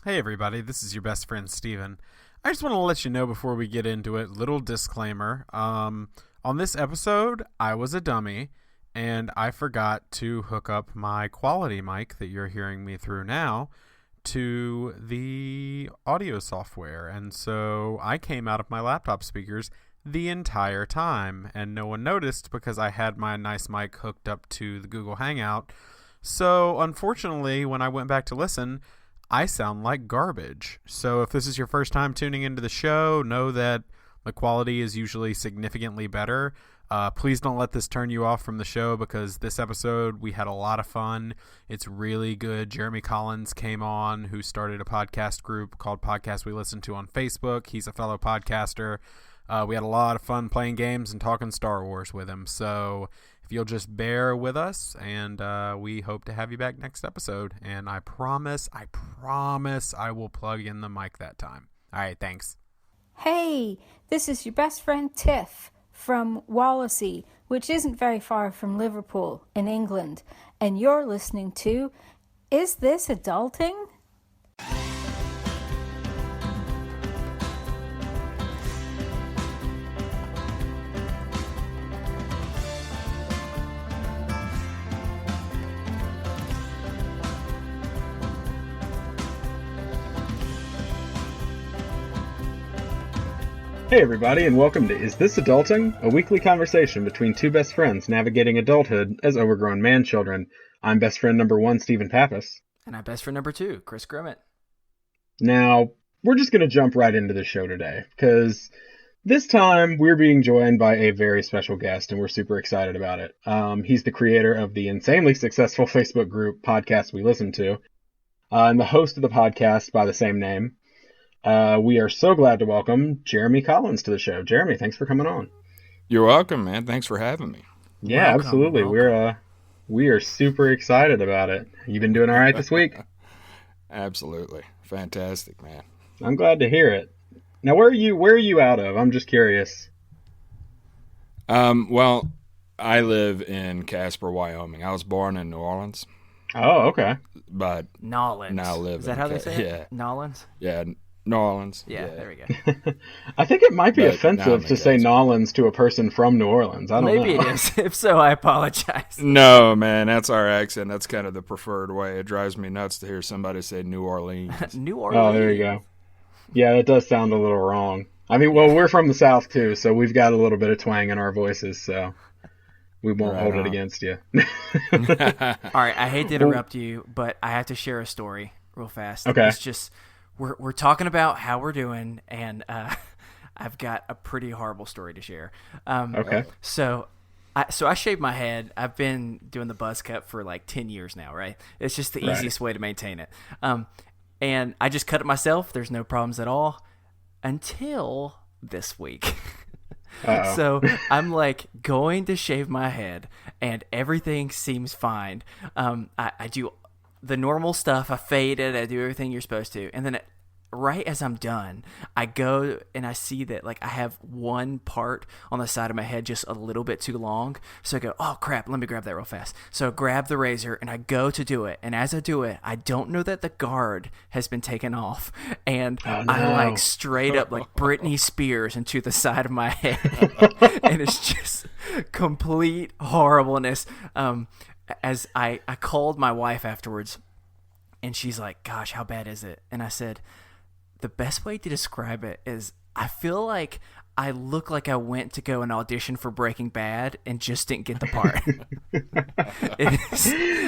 Hey everybody, this is your best friend Steven. I just want to let you know before we get into it, little disclaimer. On this episode, I was a dummy and I forgot to hook up my quality mic that you're hearing me through now to the audio software. And so I came out of my laptop speakers the entire time and no one noticed because I had my nice mic hooked up to the Google Hangout. So unfortunately, when I went back to listen, I sound like garbage. So if this is your first time tuning into the show, know that the quality is usually significantly better. Please don't let this turn you off from the show because this episode we had a lot of fun. It's really good. Jeremy Collins came on, who started a podcast group called Podcast We Listen To on Facebook. He's a fellow podcaster. We had a lot of fun playing games and talking Star Wars with him. So if you'll just bear with us, and we hope to have you back next episode. And I promise I will plug in the mic that time. All right, thanks. Hey, this is your best friend Tiff from Wallasey, which isn't very far from Liverpool in England. And you're listening to Is This Adulting? Hey everybody, and welcome to Is This Adulting? A weekly conversation between two best friends navigating adulthood as overgrown man-children. I'm best friend number 1, Stephen Pappas. And I'm best friend number 2, Chris Grimmett. Now, we're just going to jump right into the show today, because this time we're being joined by a very special guest, and we're super excited about it. He's the creator of the insanely successful Facebook group Podcast We Listen To, and the host of the podcast by the same name. We are so glad to welcome Jeremy Collins to the show. Jeremy, thanks for coming on. You're welcome, man. Thanks for having me. Yeah, welcome, absolutely. Welcome. We are super excited about it. You been doing all right this week? Absolutely. Fantastic, man. I'm glad to hear it. Now, where are you out of? I'm just curious. Well, I live in Casper, Wyoming. I was born in New Orleans. Oh, okay. But Nolans. Now live Is that how they say it? Yeah. Nolans? Yeah, New Orleans. Yeah, there we go. I think it might be offensive to say Nolans to a person from New Orleans. I don't know. Maybe it is. If so, I apologize. No, man, that's our accent. That's kind of the preferred way. It drives me nuts to hear somebody say New Orleans. New Orleans. Oh, there you go. Yeah, that does sound a little wrong. I mean, well, we're from the South, too, so we've got a little bit of twang in our voices, so we won't hold it against you. All right, I hate to interrupt you, but I have to share a story real fast. Okay. It's just, we're talking about how we're doing, and I've got a pretty horrible story to share. Okay. So I shaved my head. I've been doing the buzz cut for like 10 years now, right? It's just the easiest way to maintain it. And I just cut it myself. There's no problems at all until this week. So I'm like going to shave my head and everything seems fine. I do the normal stuff. I fade it. I do everything you're supposed to. And then right as I'm done, I go and I see that like I have one part on the side of my head just a little bit too long. So I go, oh crap, let me grab that real fast. So I grab the razor and I go to do it. And as I do it, I don't know that the guard has been taken off. And I like straight up like Britney Spears into the side of my head. And it's just complete horribleness. As I called my wife afterwards and she's like, gosh, how bad is it? And I said, the best way to describe it is I feel like I look like I went to go and audition for Breaking Bad and just didn't get the part.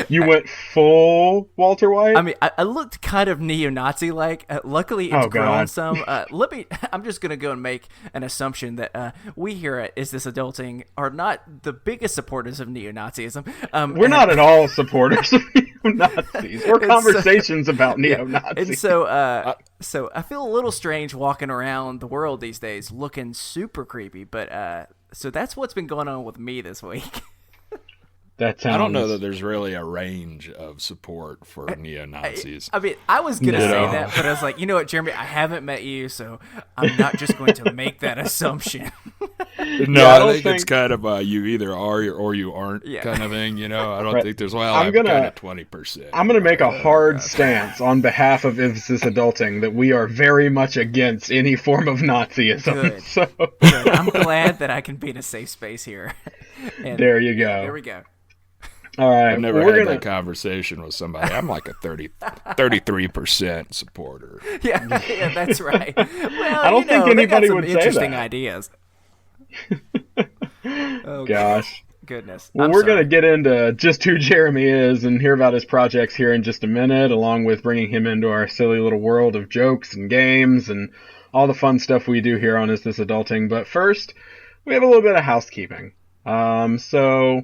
You went full Walter White? I mean, I looked kind of neo-Nazi like. Luckily, it's grown some. I'm just going to go and make an assumption that we here at Is This Adulting are not the biggest supporters of neo-Nazism. We're not at all supporters of neo-Nazis. We're conversations about neo-Nazis. And so I feel a little strange walking around the world these days looking super creepy. But so that's what's been going on with me this week. I don't know that there's really a range of support for neo-Nazis. I mean, I was going to say that, but I was like, you know what, Jeremy, I haven't met you, so I'm not just going to make that assumption. No, Yeah, I think it's kind of you either are or you aren't kind of thing. I don't think there's I'm kind of 20%. I'm gonna make a hard stance on behalf of Emphasis Adulting that we are very much against any form of Nazism. Good. So. Good. I'm glad that I can be in a safe space here. And, there you go. Yeah, there we go. All right. I've never had that conversation with somebody. I'm like a 33% supporter. Yeah, that's right. Well, I don't think anybody would say that. Interesting ideas. Oh, gosh. Goodness. Well, we're going to get into just who Jeremy is and hear about his projects here in just a minute, along with bringing him into our silly little world of jokes and games and all the fun stuff we do here on Is This Adulting. But first, we have a little bit of housekeeping. So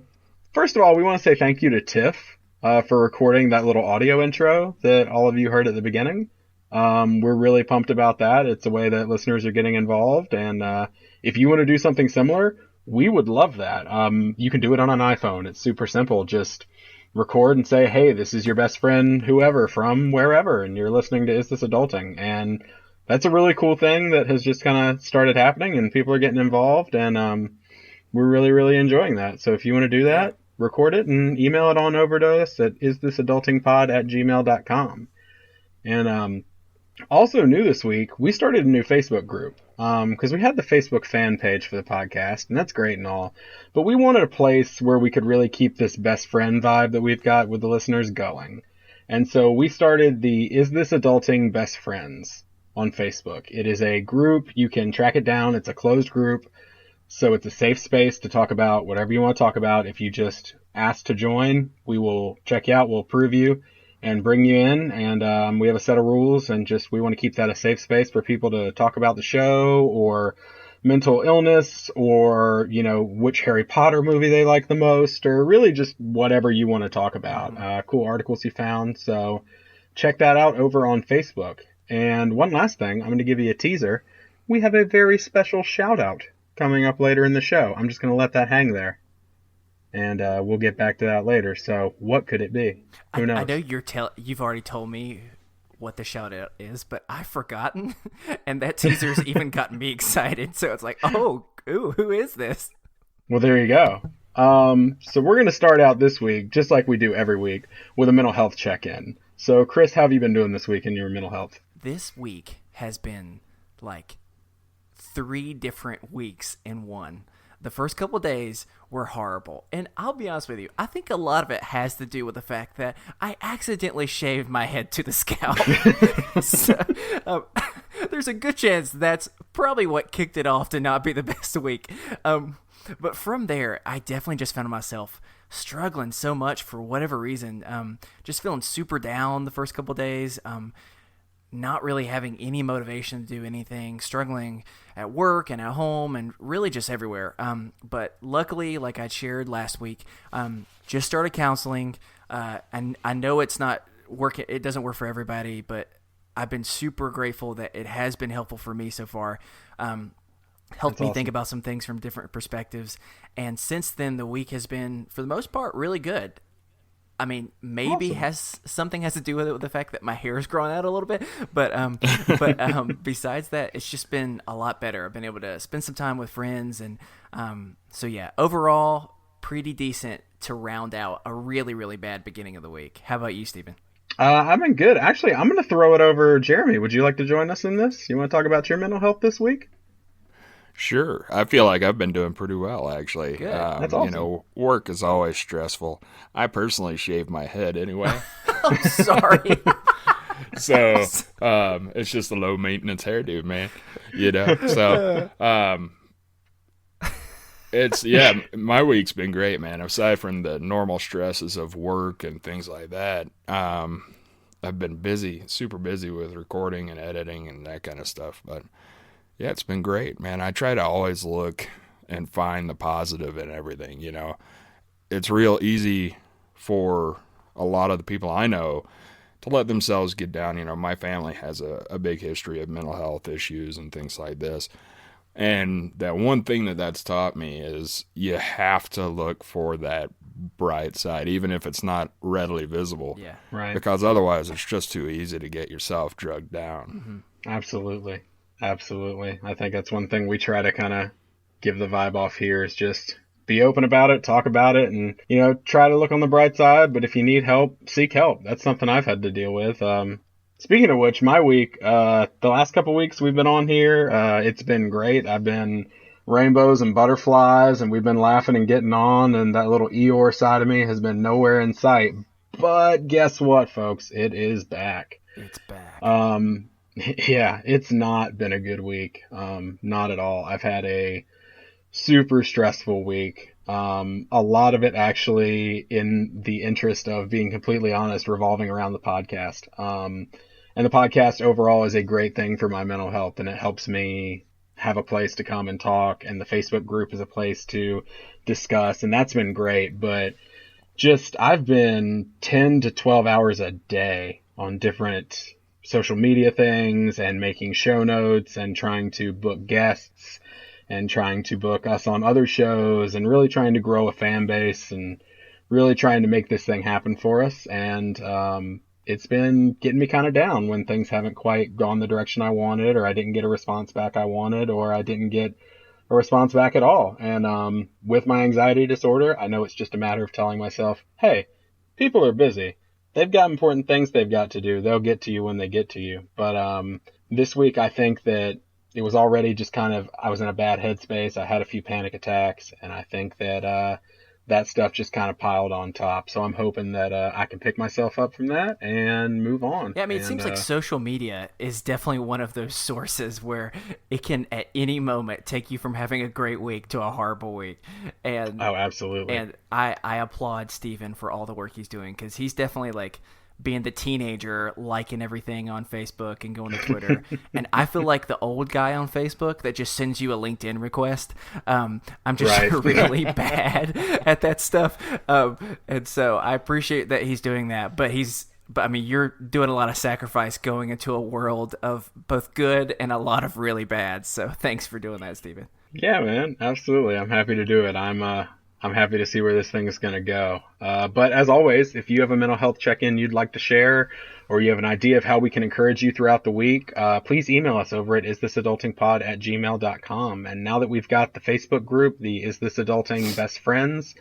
first of all, we want to say thank you to Tiff for recording that little audio intro that all of you heard at the beginning. We're really pumped about that. It's a way that listeners are getting involved. And if you want to do something similar, we would love that. You can do it on an iPhone. It's super simple. Just record and say, hey, this is your best friend, whoever, from wherever, and you're listening to Is This Adulting? And that's a really cool thing that has just kind of started happening, and people are getting involved, and we're really, really enjoying that. So if you want to do that, record it and email it on over to us at isthisadultingpod@gmail.com. And also new this week, we started a new Facebook group. Because we had the Facebook fan page for the podcast, and that's great and all, but we wanted a place where we could really keep this best friend vibe that we've got with the listeners going. And so we started the Is This Adulting Best Friends on Facebook. It is a group. You can track it down. It's a closed group, so it's a safe space to talk about whatever you want to talk about. If you just ask to join, we will check you out, we'll approve you, and bring you in, and we have a set of rules, and just we want to keep that a safe space for people to talk about the show or mental illness or, which Harry Potter movie they like the most, or really just whatever you want to talk about. Cool articles you found, so check that out over on Facebook. And one last thing, I'm going to give you a teaser. We have a very special shout out coming up later in the show. I'm just going to let that hang there. And we'll get back to that later. So what could it be? Who knows? I know you've already told me what the shout out is, but I've forgotten. And that teaser's even gotten me excited. So it's like, who is this? Well, there you go. So we're going to start out this week, just like we do every week, with a mental health check-in. So Chris, how have you been doing this week in your mental health? This week has been like 3 different weeks in one. The first couple days were horrible. And I'll be honest with you, I think a lot of it has to do with the fact that I accidentally shaved my head to the scalp. So, there's a good chance that's probably what kicked it off to not be the best week. But from there, I definitely just found myself struggling so much for whatever reason. Just feeling super down the first couple days. Not really having any motivation to do anything, struggling at work and at home and really just everywhere. But luckily, like I shared last week, just started counseling. And I know it's not working. It doesn't work for everybody, but I've been super grateful that it has been helpful for me so far. Helped me think about some things from different perspectives. And since then, the week has been, for the most part, really good. I mean, maybe something has to do with it, with the fact that my hair is growing out a little bit, but besides that, it's just been a lot better. I've been able to spend some time with friends, and so yeah, overall, pretty decent to round out a really, really bad beginning of the week. How about you, Stephen? I've been good. Actually, I'm going to throw it over. Jeremy, would you like to join us in this? You want to talk about your mental health this week? Sure. I feel like I've been doing pretty well, actually. Good. That's awesome. Work is always stressful. I personally shave my head anyway. I'm sorry. So it's just a low maintenance hairdo, man. So my week's been great, man. Aside from the normal stresses of work and things like that, I've been busy, super busy with recording and editing and that kind of stuff, but yeah, it's been great, man. I try to always look and find the positive in everything, It's real easy for a lot of the people I know to let themselves get down. My family has a big history of mental health issues and things like this. And that one thing that's taught me is you have to look for that bright side, even if it's not readily visible. Yeah, right. Because otherwise it's just too easy to get yourself drugged down. Mm-hmm. Absolutely. I think that's one thing we try to kind of give the vibe off here is just be open about it, talk about it, and, you know, try to look on the bright side. But if you need help, seek help. That's something I've had to deal with. Speaking of which, my week, the last couple weeks we've been on here, it's been great. I've been rainbows and butterflies, and we've been laughing and getting on, and that little Eeyore side of me has been nowhere in sight. But guess what, folks? It is back. It's back. Yeah, it's not been a good week. Not at all. I've had a super stressful week. A lot of it actually, in the interest of being completely honest, revolving around the podcast. And the podcast overall is a great thing for my mental health, and it helps me have a place to come and talk, and the Facebook group is a place to discuss, and that's been great. But just, I've been 10 to 12 hours a day on different social media things and making show notes and trying to book guests and trying to book us on other shows and really trying to grow a fan base and really trying to make this thing happen for us. And it's been getting me kind of down when things haven't quite gone the direction I wanted, or I didn't get a response back I wanted, or I didn't get a response back at all. And with my anxiety disorder, I know it's just a matter of telling myself, hey, people are busy. They've got important things they've got to do. They'll get to you when they get to you. But this week, I think that it was already just kind of, I was in a bad headspace. I had a few panic attacks, and I think that that stuff just kind of piled on top. So I'm hoping that I can pick myself up from that and move on. Yeah, I mean, it seems like social media is definitely one of those sources where it can at any moment take you from having a great week to a horrible week. And oh, absolutely. And I applaud Steven for all the work he's doing, because he's definitely like being the teenager, liking everything on Facebook and going to Twitter. And I feel like the old guy on Facebook that just sends you a LinkedIn request. I'm just really bad at that stuff. And so I appreciate that he's doing that, but I mean, you're doing a lot of sacrifice going into a world of both good and a lot of really bad. So thanks for doing that, Steven. Yeah, man. Absolutely. I'm happy to do it. I'm happy to see where this thing is going to go. But as always, if you have a mental health check-in you'd like to share, or you have an idea of how we can encourage you throughout the week, please email us over at isthisadultingpod@gmail.com. And now that we've got the Facebook group, the Is This Adulting Best Friends,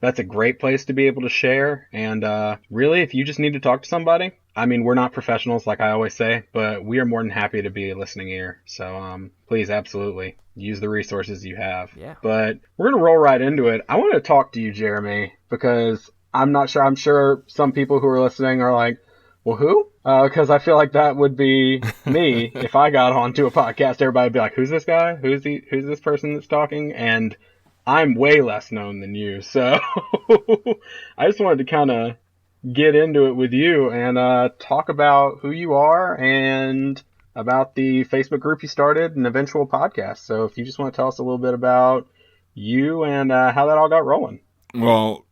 that's a great place to be able to share. And really, if you just need to talk to somebody, I mean, we're not professionals, like I always say, but we are more than happy to be a listening ear. So please, absolutely, use the resources you have. Yeah. But we're going to roll right into it. I want to talk to you, Jeremy, because I'm sure some people who are listening are like, well, who? Because I feel like that would be me if I got onto a podcast. Everybody would be like, who's this guy? Who's this person that's talking? And I'm way less known than you. So I just wanted to kind of get into it with you and talk about who you are and about the Facebook group you started and eventual podcast. So if you just want to tell us a little bit about you and how that all got rolling. Well,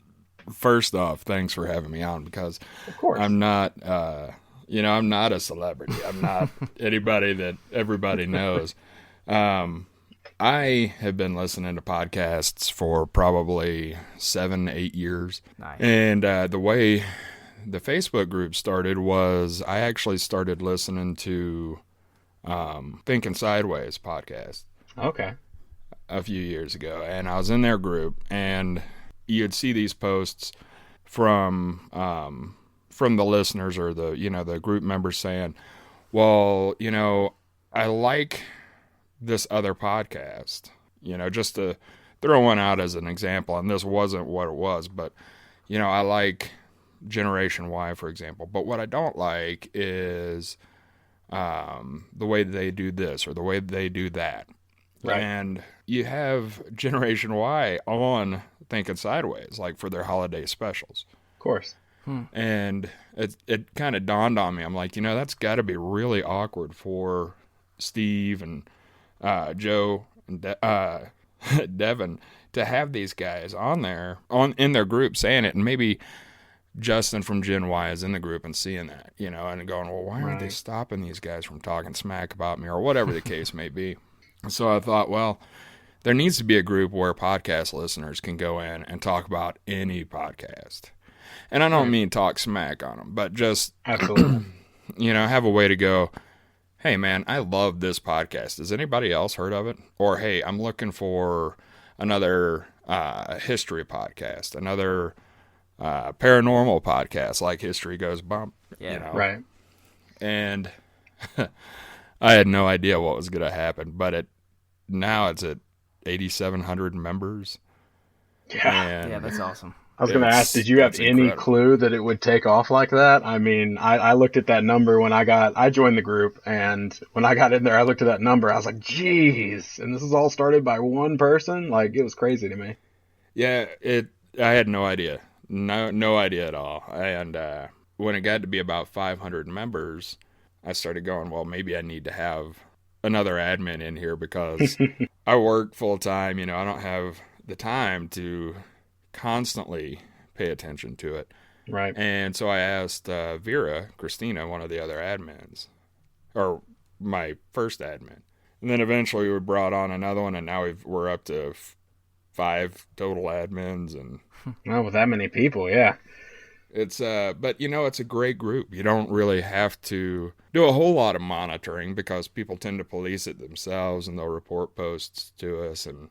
first off, thanks for having me on, because of course. I'm not, I'm not a celebrity. I'm not anybody that everybody knows. I have been listening to podcasts for probably 7-8 years. Nice. And the way the Facebook group started was I actually started listening to Thinking Sideways podcast. Okay. A few years ago. And I was in their group, and you'd see these posts from the listeners or the group members saying, well, I like this other podcast, just to throw one out as an example. And this wasn't what it was, but, I like Generation Y, for example. But what I don't like is the way they do this or the way they do that. Right. And you have Generation Y on Thinking Sideways, like for their holiday specials. Of course. And it kind of dawned on me. I'm like, that's got to be really awkward for Steve and Joe and Devin to have these guys on there in their group saying it, and maybe Justin from Gen Y is in the group and seeing that, and going, well, why aren't they stopping these guys from talking smack about me, or whatever the case may be. So I thought, well, there needs to be a group where podcast listeners can go in and talk about any podcast. And I don't mean talk smack on them, but just, absolutely, have a way to go, hey man, I love this podcast. Has anybody else heard of it? Or hey, I'm looking for another history podcast, another paranormal podcast like History Goes Bump. Yeah. You know? Right. And I had no idea what was going to happen, but now it's at 8,700 members. Yeah. And Yeah, that's awesome. I was going to ask, did you have any clue that it would take off like that? I mean, I looked at that number when I joined the group, and when I got in there, I looked at that number. I was like, geez, and this is all started by one person? Like, it was crazy to me. Yeah, I had no idea. No idea at all. And when it got to be about 500 members, I started going, well, maybe I need to have another admin in here because I work full time. You know, I don't have the time to constantly pay attention to it. Right. And so I asked Christina, one of the other admins, or my first admin. And then eventually we brought on another one, and now we're up to 5 total admins. And well, with that many people, yeah. It's but you know, it's a great group. You don't really have to do a whole lot of monitoring because people tend to police it themselves, and they'll report posts to us. And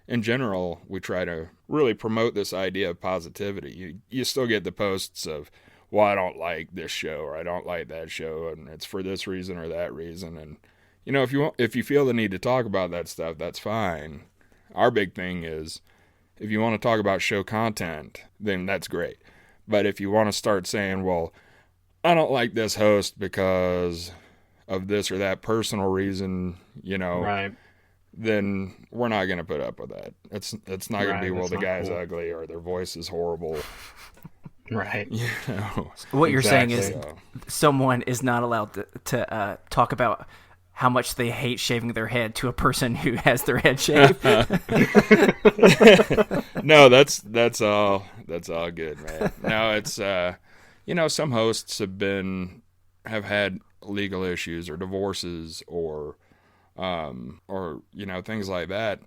in general, we try to really promote this idea of positivity. You still get the posts of, well, I don't like this show, or I don't like that show, and it's for this reason or that reason. And you know, if you feel the need to talk about that stuff, that's fine. Our big thing is, if you want to talk about show content, then that's great. But if you want to start saying, well, I don't like this host because of this or that personal reason, you know, right, then we're not going to put up with that. It's not going to be, well, the guy's cool. ugly or their voice is horrible. Right. You know, What you're saying Exactly. is someone is not allowed to talk about how much they hate shaving their head to a person who has their head shaved. No, that's all good, man. No, it's you know, some hosts have had legal issues or divorces or you know, things like that,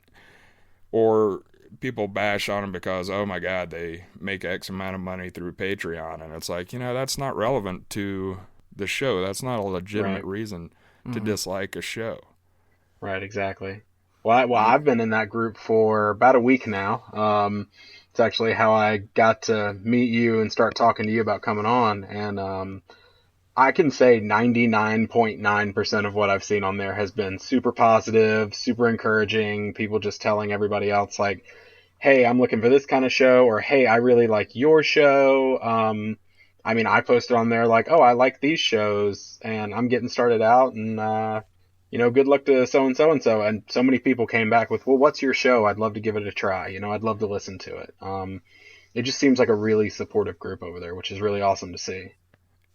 or people bash on them because, oh my God, they make X amount of money through Patreon, and it's like, you know, that's not relevant to the show. That's not a legitimate reason to dislike a show. Right, exactly. Well, I've been in that group for about a week now. It's actually how I got to meet you and start talking to you about coming on. And I can say 99.9% of what I've seen on there has been super positive, super encouraging. People just telling everybody else, like, hey, I'm looking for this kind of show, or hey, I really like your show. I mean, I posted on there like, oh, I like these shows, and I'm getting started out, and you know, good luck to so and so and so. And so many people came back with, well, what's your show? I'd love to give it a try. You know, I'd love to listen to it. It just seems like a really supportive group over there, which is really awesome to see.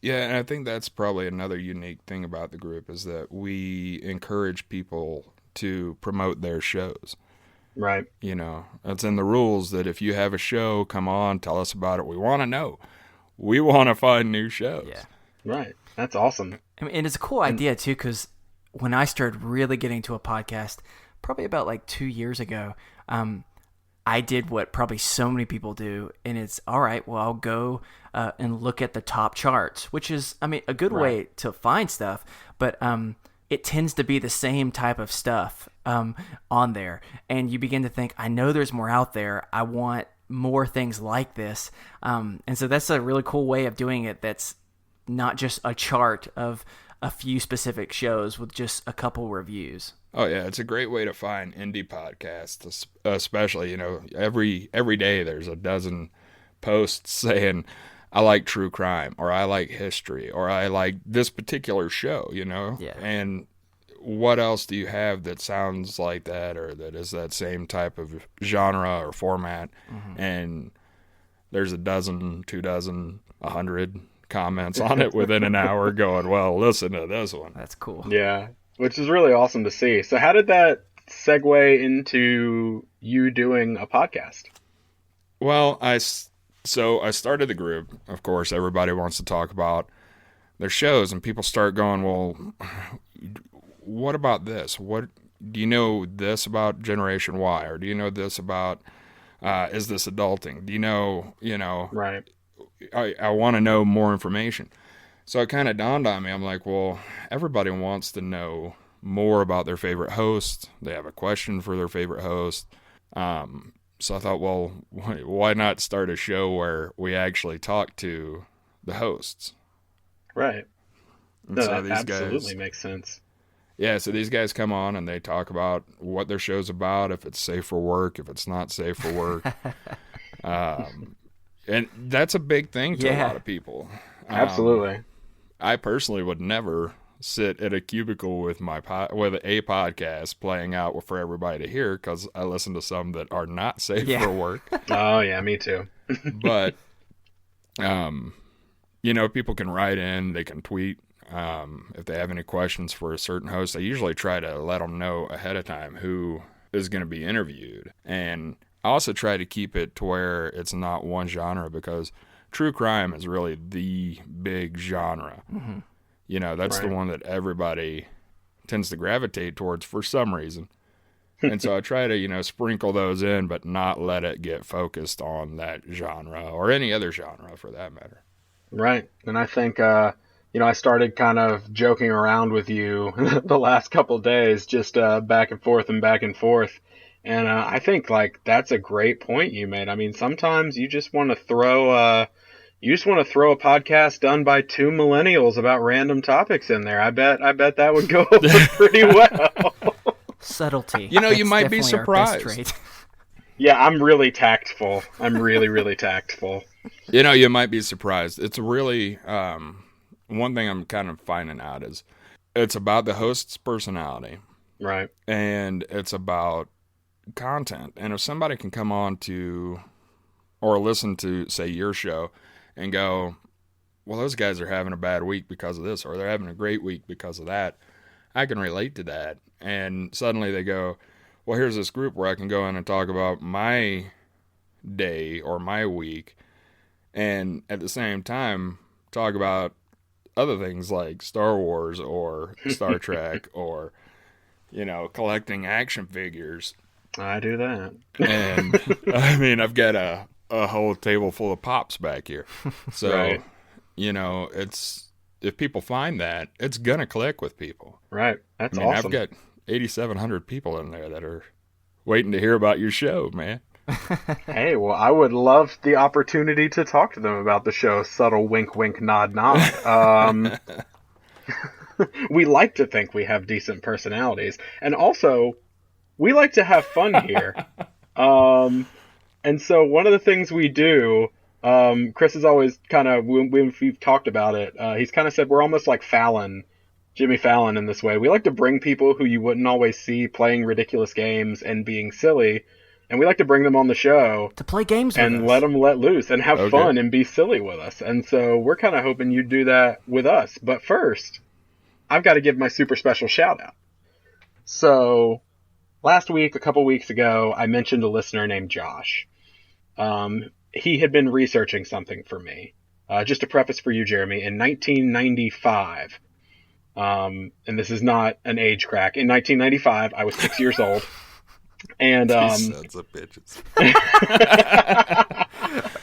Yeah, and I think that's probably another unique thing about the group is that we encourage people to promote their shows. Right. You know, it's in the rules that if you have a show, come on, tell us about it. We want to know. We want to find new shows. Yeah. Right. That's awesome. I mean, and it's a cool idea too, because when I started really getting to a podcast, probably about like 2 years ago, I did what probably so many people do, and it's, all right, well, I'll go and look at the top charts, which is, I mean, a good way to find stuff, but it tends to be the same type of stuff on there, and you begin to think, I know there's more out there. I want more things like this, and so that's a really cool way of doing it. That's not just a chart of a few specific shows with just a couple reviews. Oh yeah, it's a great way to find indie podcasts, especially, you know, every day there's a dozen posts saying, I like true crime, or I like history, or I like this particular show, you know? Yeah. And what else do you have that sounds like that, or that is that same type of genre or format? And there's a dozen, 2 dozen, 100 comments on it within an hour going, well, listen to this one. That's cool. Yeah. Which is really awesome to see. So how did that segue into you doing a podcast? Well, I started the group. Of course, everybody wants to talk about their shows, and people start going, well, what about this? What do you know this about Generation Y, or do you know this about is this adulting? Do you know, Right. I want to know more information. So it kind of dawned on me. I'm like, well, everybody wants to know more about their favorite host. They have a question for their favorite host. So I thought, well, why not start a show where we actually talk to the hosts? Right. And No, so that these absolutely guys, makes sense. yeah, so these guys come on and they talk about what their show's about, if it's safe for work, if it's not safe for work. And that's a big thing to a lot of people. Absolutely. I personally would never sit at a cubicle with with a podcast playing out for everybody to hear, because I listen to some that are not safe for work. Oh yeah, me too. But people can write in, they can tweet if they have any questions for a certain host. I usually try to let them know ahead of time who is going to be interviewed, and I also try to keep it to where it's not one genre, because true crime is really the big genre. Mm-hmm. That's the one that everybody tends to gravitate towards for some reason. And so I try to, sprinkle those in, but not let it get focused on that genre or any other genre for that matter. Right. And I think, I started kind of joking around with you the last couple days, just back and forth and back and forth. And I think that's a great point you made. I mean, sometimes you just want to throw a podcast done by two millennials about random topics in there. I bet that would go over pretty well. Subtlety. You might be surprised. Yeah, I'm really tactful. I'm really, really tactful. You might be surprised. It's really one thing I'm kind of finding out is it's about the host's personality. Right. And it's about content. And if somebody can come on to or listen to, say, your show and go, well, those guys are having a bad week because of this, or they're having a great week because of that, I can relate to that. And suddenly they go, well, here's this group where I can go in and talk about my day or my week, and at the same time talk about other things like Star Wars or Star Trek or, collecting action figures. I do that. And I mean, I've got a whole table full of pops back here. So, right. It's, if people find that, it's going to click with people. Right. That's awesome. I've got 8,700 people in there that are waiting to hear about your show, man. Hey, well, I would love the opportunity to talk to them about the show. Subtle wink, wink, nod, nod. We like to think we have decent personalities. And also, we like to have fun here. And so one of the things we do, Chris has always kind of, when we've talked about it, he's kind of said we're almost like Jimmy Fallon in this way. We like to bring people who you wouldn't always see playing ridiculous games and being silly, and we like to bring them on the show to play games with and us. let them let loose and have fun and be silly with us. And so we're kind of hoping you'd do that with us. But first, I've got to give my super special shout out. So last week, a couple weeks ago, I mentioned a listener named Josh. He had been researching something for me. Just a preface for you, Jeremy, in 1995, and this is not an age crack. In 1995, I was 6 years old. And sons of bitches.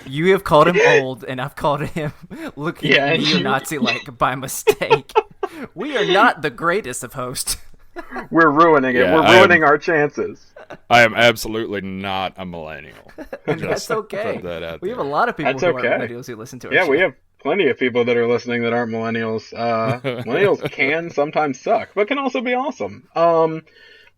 You have called him old, and I've called him looking neo-Nazi like by mistake. We are not the greatest of hosts. We're ruining it. Yeah, We're ruining our chances. I am absolutely not a millennial. And that's okay. We have a lot of people who aren't millennials who listen to our show. Yeah, we have plenty of people that are listening that aren't millennials. Millennials can sometimes suck, but can also be awesome.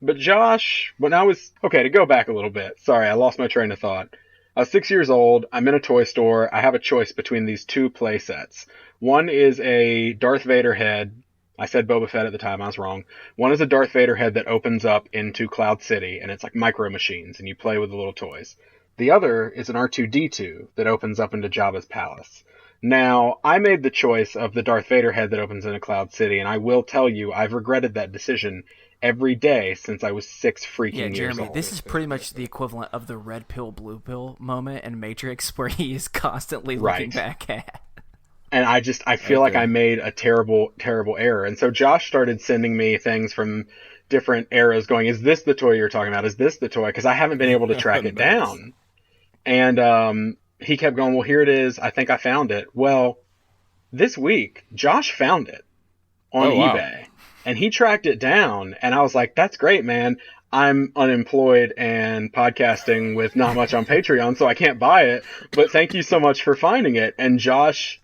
But Josh, to go back a little bit. Sorry, I lost my train of thought. I was 6 years old. I'm in a toy store. I have a choice between these two play sets. One is a Darth Vader head. I said Boba Fett at the time. I was wrong. One is a Darth Vader head that opens up into Cloud City, and it's like micro machines, and you play with the little toys. The other is an R2-D2 that opens up into Jabba's palace. Now, I made the choice of the Darth Vader head that opens into Cloud City, and I will tell you, I've regretted that decision every day since I was 6 freaking years old. This is pretty much the equivalent of the red pill, blue pill moment in Matrix, where he is constantly looking back at. And I feel like I made a terrible, terrible error. And so Josh started sending me things from different eras going, is this the toy you're talking about? Is this the toy? Because I haven't been able to track it down. And he kept going, well, here it is. I think I found it. Well, this week, Josh found it on eBay, and he tracked it down, and I was like, that's great, man. I'm unemployed and podcasting with not much on Patreon, so I can't buy it, but thank you so much for finding it. And Josh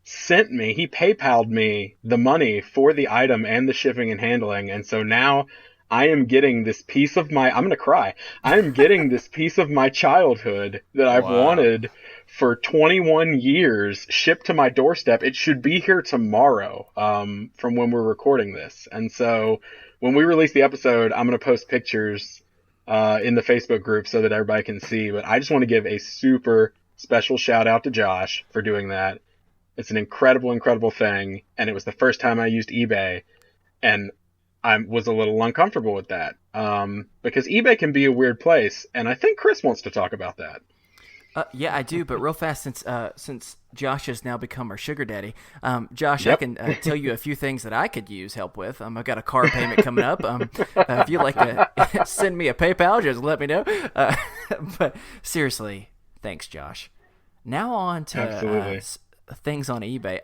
he PayPal'd me the money for the item and the shipping and handling, and so now I am getting this piece of I'm going to cry. I am getting this piece of my childhood that I've wanted for 21 years shipped to my doorstep. It should be here tomorrow from when we're recording this. And so when we release the episode, I'm going to post pictures in the Facebook group so that everybody can see. But I just want to give a super special shout out to Josh for doing that. It's an incredible, incredible thing. And it was the first time I used eBay. And I was a little uncomfortable with that because eBay can be a weird place. And I think Chris wants to talk about that. Yeah, I do, but real fast, since Josh has now become our sugar daddy, Josh, I can tell you a few things that I could use help with. I've got a car payment coming up. If you'd like to send me a PayPal, just let me know. But seriously, thanks, Josh. Now on to things on eBay.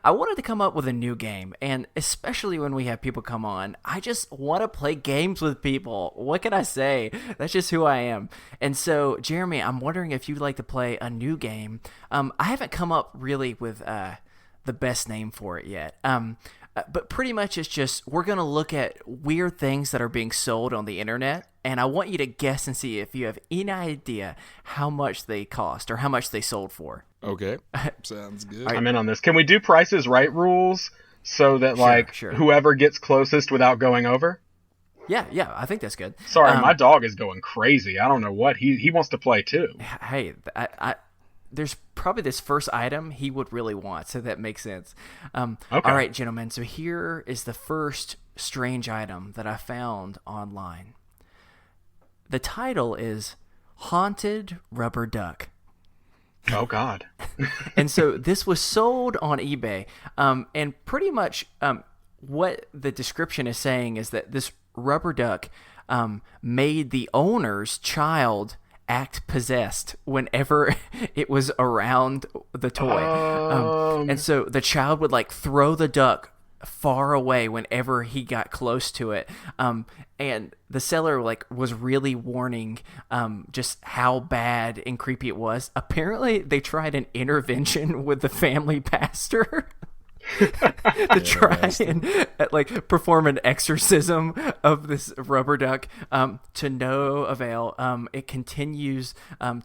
I wanted to come up with a new game, and especially when we have people come on, I just want to play games with people. What can I say? That's just who I am. And so, Jeremy, I'm wondering if you'd like to play a new game. I haven't come up really with the best name for it yet. But pretty much it's just we're going to look at weird things that are being sold on the internet, and I want you to guess and see if you have any idea how much they cost or how much they sold for. Okay. Sounds good. I'm in on this. Can we do Prices Right rules so that whoever gets closest without going over? Yeah, I think that's good. Sorry, my dog is going crazy. I don't know what. He wants to play too. Hey, there's probably this first item he would really want, so that makes sense. Okay. All right, gentlemen, so here is the first strange item that I found online. The title is Haunted Rubber Duck. Oh, God. And so this was sold on eBay, and pretty much what the description is saying is that this rubber duck made the owner's child act possessed whenever it was around the toy. And so the child would like throw the duck far away whenever he got close to it. And the seller like was really warning just how bad and creepy it was. Apparently they tried an intervention with the family pastor to try and like perform an exorcism of this rubber duck to no avail. It continues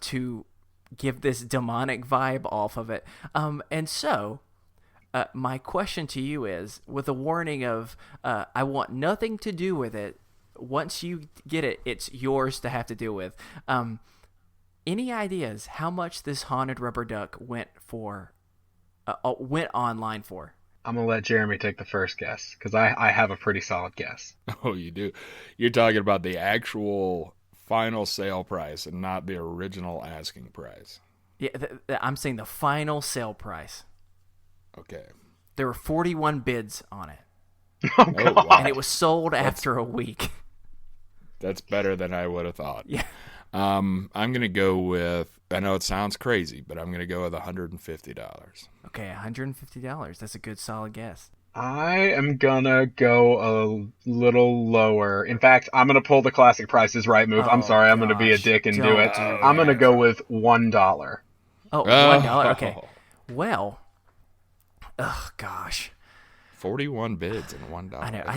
to give this demonic vibe off of it. And so my question to you is, with a warning of I want nothing to do with it, once you get it, it's yours to have to deal with. Any ideas how much this haunted rubber duck went online for? I'm going to let Jeremy take the first guess because I have a pretty solid guess. Oh, you do? You're talking about the actual final sale price and not the original asking price. Yeah, I'm saying the final sale price. Okay. There were 41 bids on it. Oh, God. And it was sold after a week. That's better than I would have thought. Yeah. I'm going to go with, I know it sounds crazy, but I'm going to go with $150. Okay, $150. That's a good solid guess. I am going to go a little lower. In fact, I'm going to pull the classic Prices Right move. I'm sorry, I'm going to be a dick and do it. I'm going to go with $1. Oh, $1. Okay. Well, oh gosh. 41 bids and $1. I know. I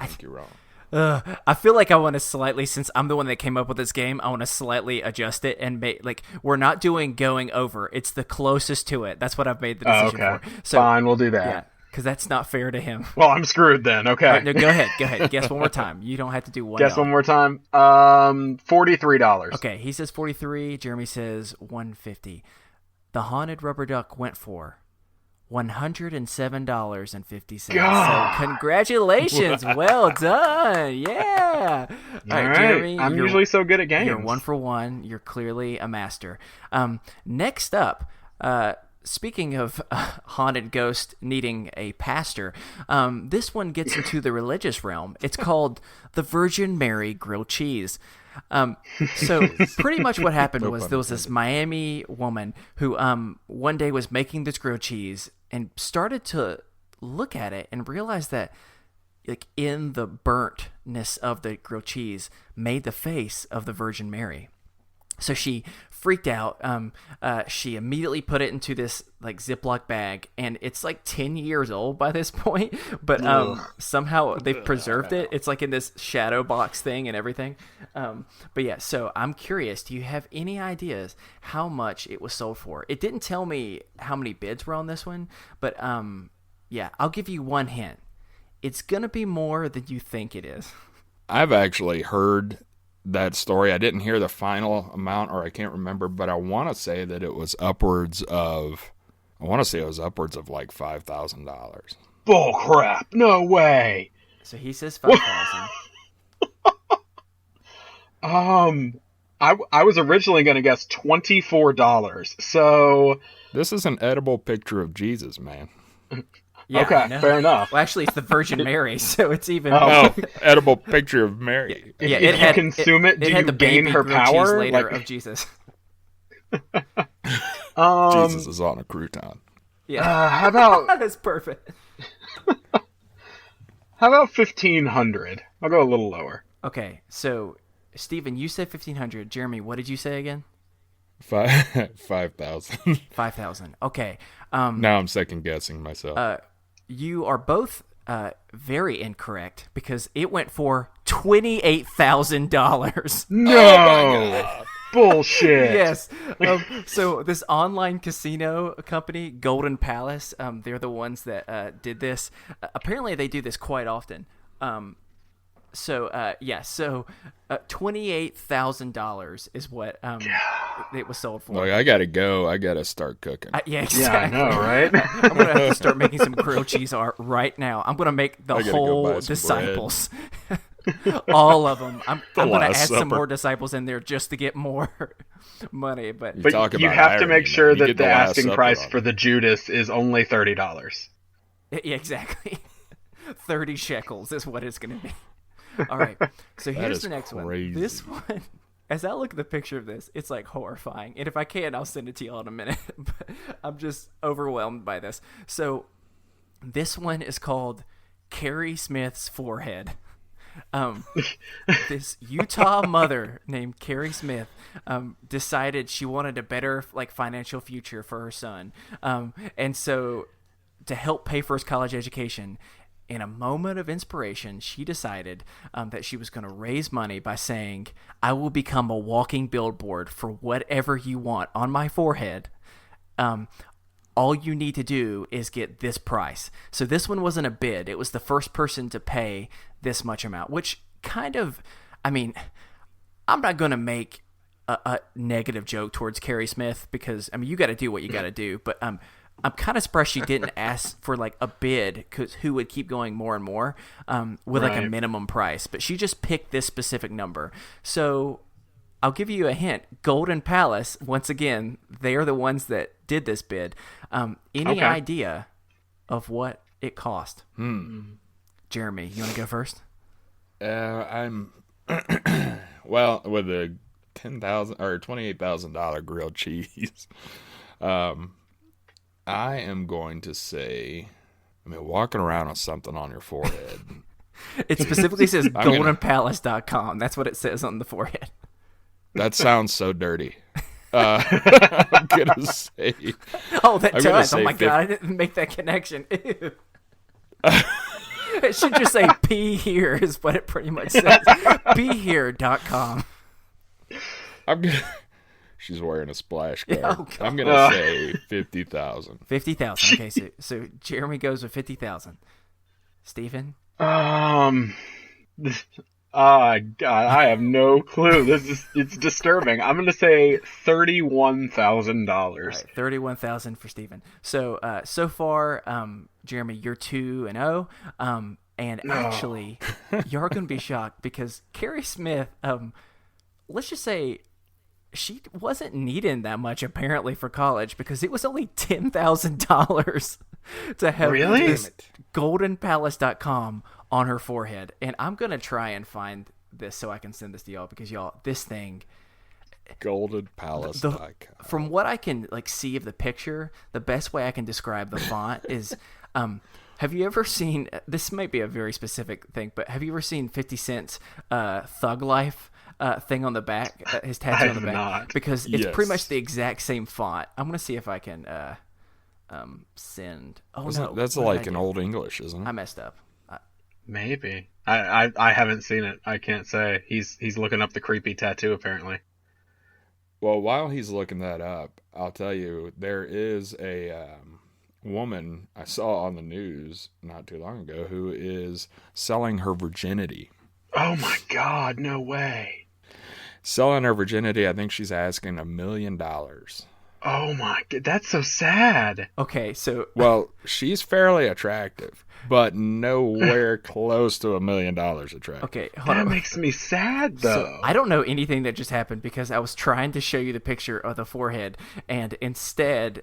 think you're wrong. I feel like I want to slightly, since I'm the one that came up with this game, I want to slightly adjust it and make, like, we're not doing going over. It's the closest to it. That's what I've made the decision for. So, fine, we'll do that. Yeah, because that's not fair to him. Well, I'm screwed then. Okay. Right, no, go ahead. Guess one more time. You don't have to do $1. Guess one more time. $43. Okay, he says 43. Jeremy says 150. The haunted rubber duck went for $107.50. So congratulations. Well done. Yeah. All right, Jeremy. I'm usually so good at games. You're 1 for 1. You're clearly a master. Next up, speaking of haunted ghost needing a pastor, this one gets into the religious realm. It's called the Virgin Mary grilled cheese. So pretty much what happened was there was this Miami woman who one day was making this grilled cheese and started to look at it and realized that like in the burntness of the grilled cheese made the face of the Virgin Mary. So she freaked out. She immediately put it into this like Ziploc bag, and it's like 10 years old by this point. But somehow they've preserved it. It's like in this shadow box thing and everything. But yeah, so I'm curious. Do you have any ideas how much it was sold for? It didn't tell me how many bids were on this one, but yeah, I'll give you one hint. It's gonna be more than you think it is. I've actually heard that story. I didn't hear the final amount, or I can't remember, but I want to say that it was upwards of like $5,000. Bull crap! No way. So he says 5,000. I was originally going to guess $24. So this is an edible picture of Jesus, man. Yeah, okay, fair enough. Well, actually, it's the Virgin Mary, so it's even. Oh, edible picture of Mary. Yeah, if you consume it, do you gain her power? Later of Jesus. Jesus is on a crouton. Yeah. How about that's perfect. How about 1,500? I'll go a little lower. Okay, so Stephen, you said 1,500. Jeremy, what did you say again? 5,000. 5,000. Okay. Now I'm second guessing myself. You are both very incorrect because it went for $28,000. No. Bullshit. Yes. So this online casino company, Golden Palace, they're the ones that did this. Apparently, they do this quite often. So $28,000 is what it was sold for. Look, I gotta go. I gotta start cooking. Yeah, exactly. Yeah, I know, right? I'm gonna have to start making some grilled cheese art right now. I'm gonna make the whole disciples, all of them. I'm gonna add some more disciples in there just to get more money. But you have to make sure that the asking price for the Judas is only $30. Yeah, exactly. 30 shekels is what it's gonna be. All right, so here's the next one. This one, as I look at the picture of this, it's like horrifying. And if I can, I'll send it to you all in a minute. But I'm just overwhelmed by this. So this one is called Carrie Smith's Forehead. This Utah mother named Carrie Smith decided she wanted a better financial future for her son. And so to help pay for his college education, in a moment of inspiration, she decided that she was going to raise money by saying, I will become a walking billboard for whatever you want on my forehead. All you need to do is get this price. So this one wasn't a bid. It was the first person to pay this much amount, which kind of, I'm not going to make a negative joke towards Carrie Smith because, you got to do what you got to do. But I'm kind of surprised she didn't ask for a bid, because who would keep going more and more with a minimum price. But she just picked this specific number. So I'll give you a hint. Golden Palace, once again, they are the ones that did this bid. Any idea of what it cost? Jeremy, you want to go first? I'm well, with a $10,000 or $28,000 grilled cheese. I am going to say, walking around with something on your forehead. It specifically says goldenpalace.com. That's what it says on the forehead. That sounds so dirty. I'm going to say. Oh, that does. Oh, my God. I didn't make that connection. Ew. It should just say P here is what it pretty much says. Phere.com. She's wearing a splash guard. Oh, I'm going to say 50,000. 50,000. Okay, so Jeremy goes with 50,000. Stephen? God, I have no clue. It's disturbing. I'm going to say $31,000. Right, 31,000 for Stephen. So so far, Jeremy, you're 2-0. Actually, you're going to be shocked because Carrie Smith, let's just say, she wasn't needing that much apparently for college, because it was only $10,000 to have this goldenpalace.com on her forehead. And I'm going to try and find this so I can send this to y'all because y'all, this thing, goldenpalace.com. From what I can like see of the picture, the best way I can describe the font is, have you ever seen, this might be a very specific thing, but have you ever seen 50 Cent's Thug Life thing on the back, his tattoo on the back? Not. Because it's pretty much the exact same font. I'm going to see if I can send. Oh, no. That's like an Old English, isn't it? I messed up. Maybe. I haven't seen it. I can't say. He's looking up the creepy tattoo, apparently. Well, while he's looking that up, I'll tell you, there is a woman I saw on the news not too long ago who is selling her virginity. Oh my God, no way. Selling her virginity, I think she's asking $1 million. Oh my God, that's so sad. Okay, so... Well, she's fairly attractive, but nowhere close to $1 million attractive. Okay, hold That on. makes me sad, though. So I don't know anything that just happened because I was trying to show you the picture of the forehead, and instead,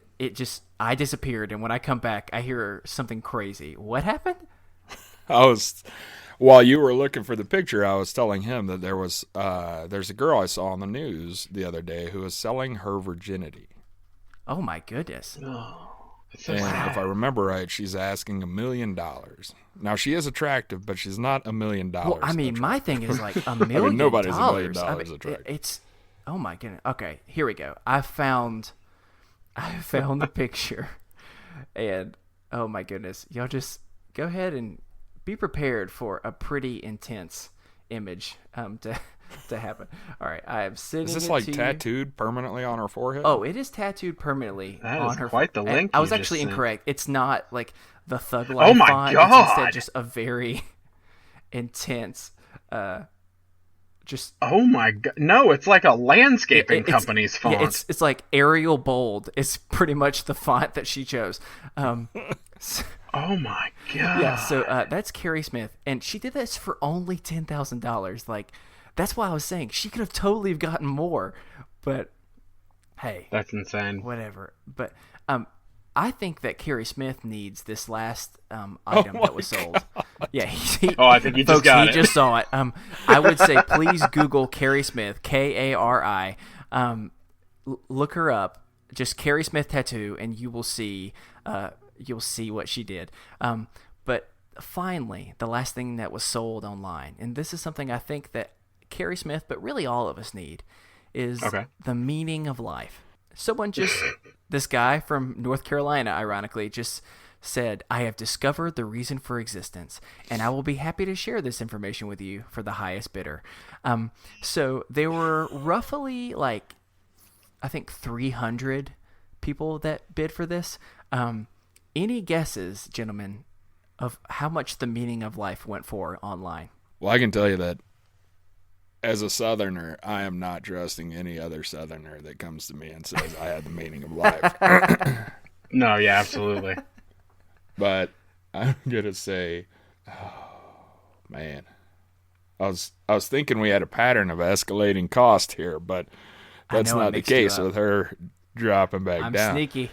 I disappeared, and when I come back, I hear something crazy. What happened? While you were looking for the picture, I was telling him that there's a girl I saw on the news the other day who is selling her virginity. Oh my goodness. Oh, it's so And sad. if I remember right, she's asking $1 million. Now, she is attractive, but she's not $1 million. Well, I mean, my thing is like $1 million. I mean, nobody's $1 million attractive. It's, oh my goodness. Okay, here we go. I found the picture, and oh my goodness, y'all just go ahead and be prepared for a pretty intense image to happen. All right, I am sending it to you. Is this like tattooed permanently on her forehead? Oh, it is tattooed permanently That on is her. quite the and link I was you actually just sent. incorrect. It's not like the Thug Life my font. God. It's instead just a very intense. Just Oh my God. No, it's like a landscaping it's- company's font. yeah, it's like Arial bold. It's pretty much the font that she chose. Oh my God. Yeah, so that's Carrie Smith, and she did this for only $10,000. Like, that's why I was saying she could have totally gotten more, but hey, That's insane. whatever. But I think that Carrie Smith needs this last item that was sold. Yeah, Oh, I think he just folks, got he it. just saw it. I would say please Google Carrie Smith, Kari. Look her up, just Carrie Smith tattoo, and you will see. You'll see what she did. But finally, the last thing that was sold online, and this is something I think that Carrie Smith, but really all of us need, is the meaning of life. Someone this guy from North Carolina, ironically, just said, I have discovered the reason for existence, and I will be happy to share this information with you for the highest bidder. So there were roughly like, I think 300 people that bid for this. Any guesses, gentlemen, of how much the meaning of life went for online? Well, I can tell you that as a Southerner, I am not trusting any other Southerner that comes to me and says I had the meaning of life. No, yeah, absolutely. But I'm gonna say, oh man, I was thinking we had a pattern of escalating cost here, but that's not the case with her dropping back I'm down. sneaky.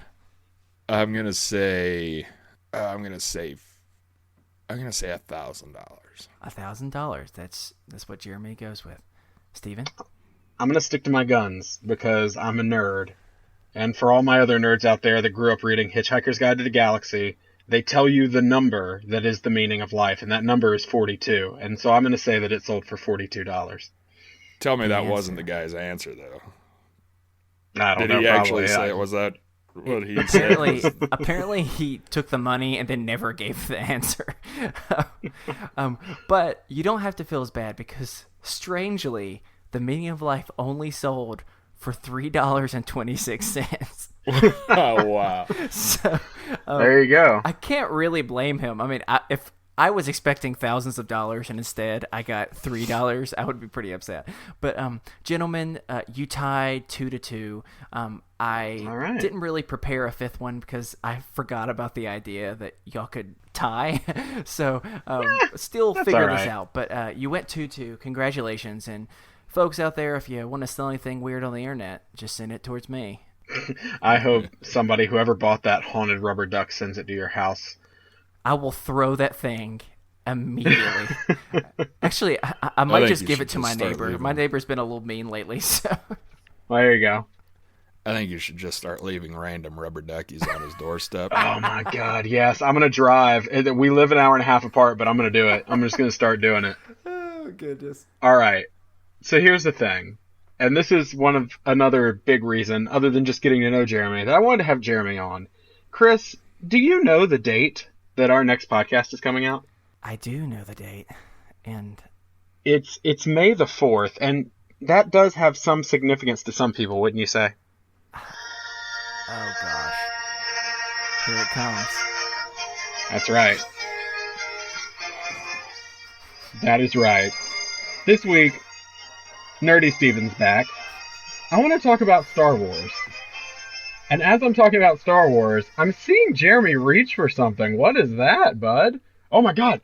I'm gonna say $1,000. $1,000. That's what Jeremy goes with. Steven? I'm going to stick to my guns because I'm a nerd. And for all my other nerds out there that grew up reading Hitchhiker's Guide to the Galaxy, they tell you the number that is the meaning of life, and that number is 42. And so I'm going to say that it sold for $42. Tell me that answer. wasn't the guy's answer, though. I don't Did know. he actually probably, say it? Was that what he said? Apparently he took the money and then never gave the answer. But you don't have to feel as bad because, strangely, the meaning of life only sold for $3.26. Oh, wow. So There you go. I can't really blame him. I mean, if I was expecting thousands of dollars and instead I got $3, I would be pretty upset. But gentlemen, you tied 2-2. I All right. didn't really prepare a fifth one because I forgot about the idea that y'all could tie. So still figure all this right. out. But you went 2-2. Congratulations. And folks out there, if you want to sell anything weird on the internet, just send it towards me. I hope somebody, whoever bought that haunted rubber duck, sends it to your house. I will throw that thing immediately. Actually, I might think just you give should it to my just start neighbor. leaving. My neighbor's been a little mean lately, so. Well, there you go. I think you should just start leaving random rubber duckies on his doorstep. Oh my God, yes. I'm gonna drive. We live an hour and a half apart, but I'm gonna do it. I'm just gonna start doing it. Oh, goodness. All right. So here's the thing, and this is another big reason, other than just getting to know Jeremy, that I wanted to have Jeremy on. Chris, do you know the date that our next podcast is coming out? I do know the date, and It's May the 4th, and that does have some significance to some people, wouldn't you say? oh gosh, here it comes. That's right. That is right. This week, Nerdy Steven's back. I want to talk about Star Wars. And as I'm talking about Star Wars, I'm seeing Jeremy reach for something. What is that, bud? Oh my God.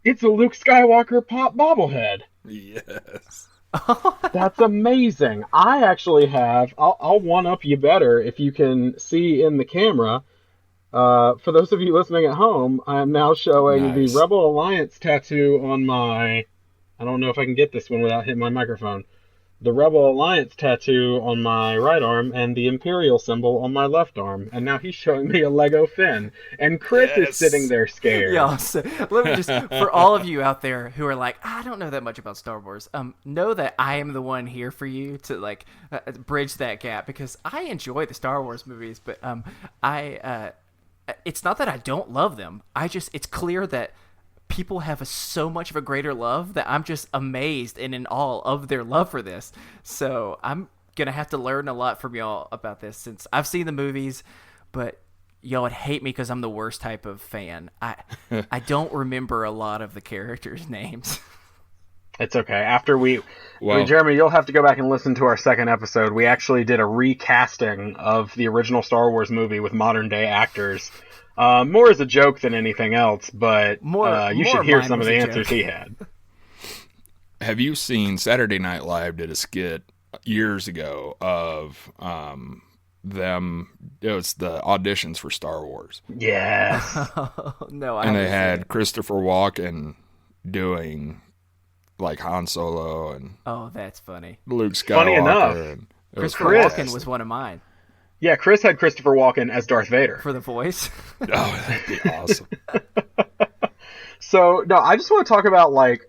It's a Luke Skywalker pop bobblehead. Yes. That's amazing. I actually have, I'll one-up you better if you can see in the camera. For those of you listening at home, I am now showing Nice. the Rebel Alliance tattoo on my, I don't know if I can get this one without hitting my microphone. The Rebel Alliance tattoo on my right arm and the Imperial symbol on my left arm. And now he's showing me a Lego Finn. And Chris is Yes. sitting there scared. Yeah, so let me just, for all of you out there who are like, I don't know that much about Star Wars, know that I am the one here for you to like bridge that gap, because I enjoy the Star Wars movies, but it's not that I don't love them. It's clear that people have so much of a greater love that I'm just amazed and in awe of their love for this. So I'm gonna have to learn a lot from y'all about this, since I've seen the movies, but y'all would hate me because I'm the worst type of fan. I don't remember a lot of the characters' names. It's okay. After Well, Jeremy, you'll have to go back and listen to our second episode. We actually did a recasting of the original Star Wars movie with modern day actors. More as a joke than anything else, but you should hear mine some of was the a answers joke. he had. have you seen Saturday Night Live did a skit years ago of them? It was the auditions for Star Wars, Yes. No, I and they haven't seen had it. Christopher Walken doing like Han Solo and Oh, that's funny. Luke Skywalker. Funny enough, and it was Christopher fantastic. Walken was one of mine Yeah, Chris had Christopher Walken as Darth Vader. for the voice. Oh, that'd be awesome. So, no, I just want to talk about, like,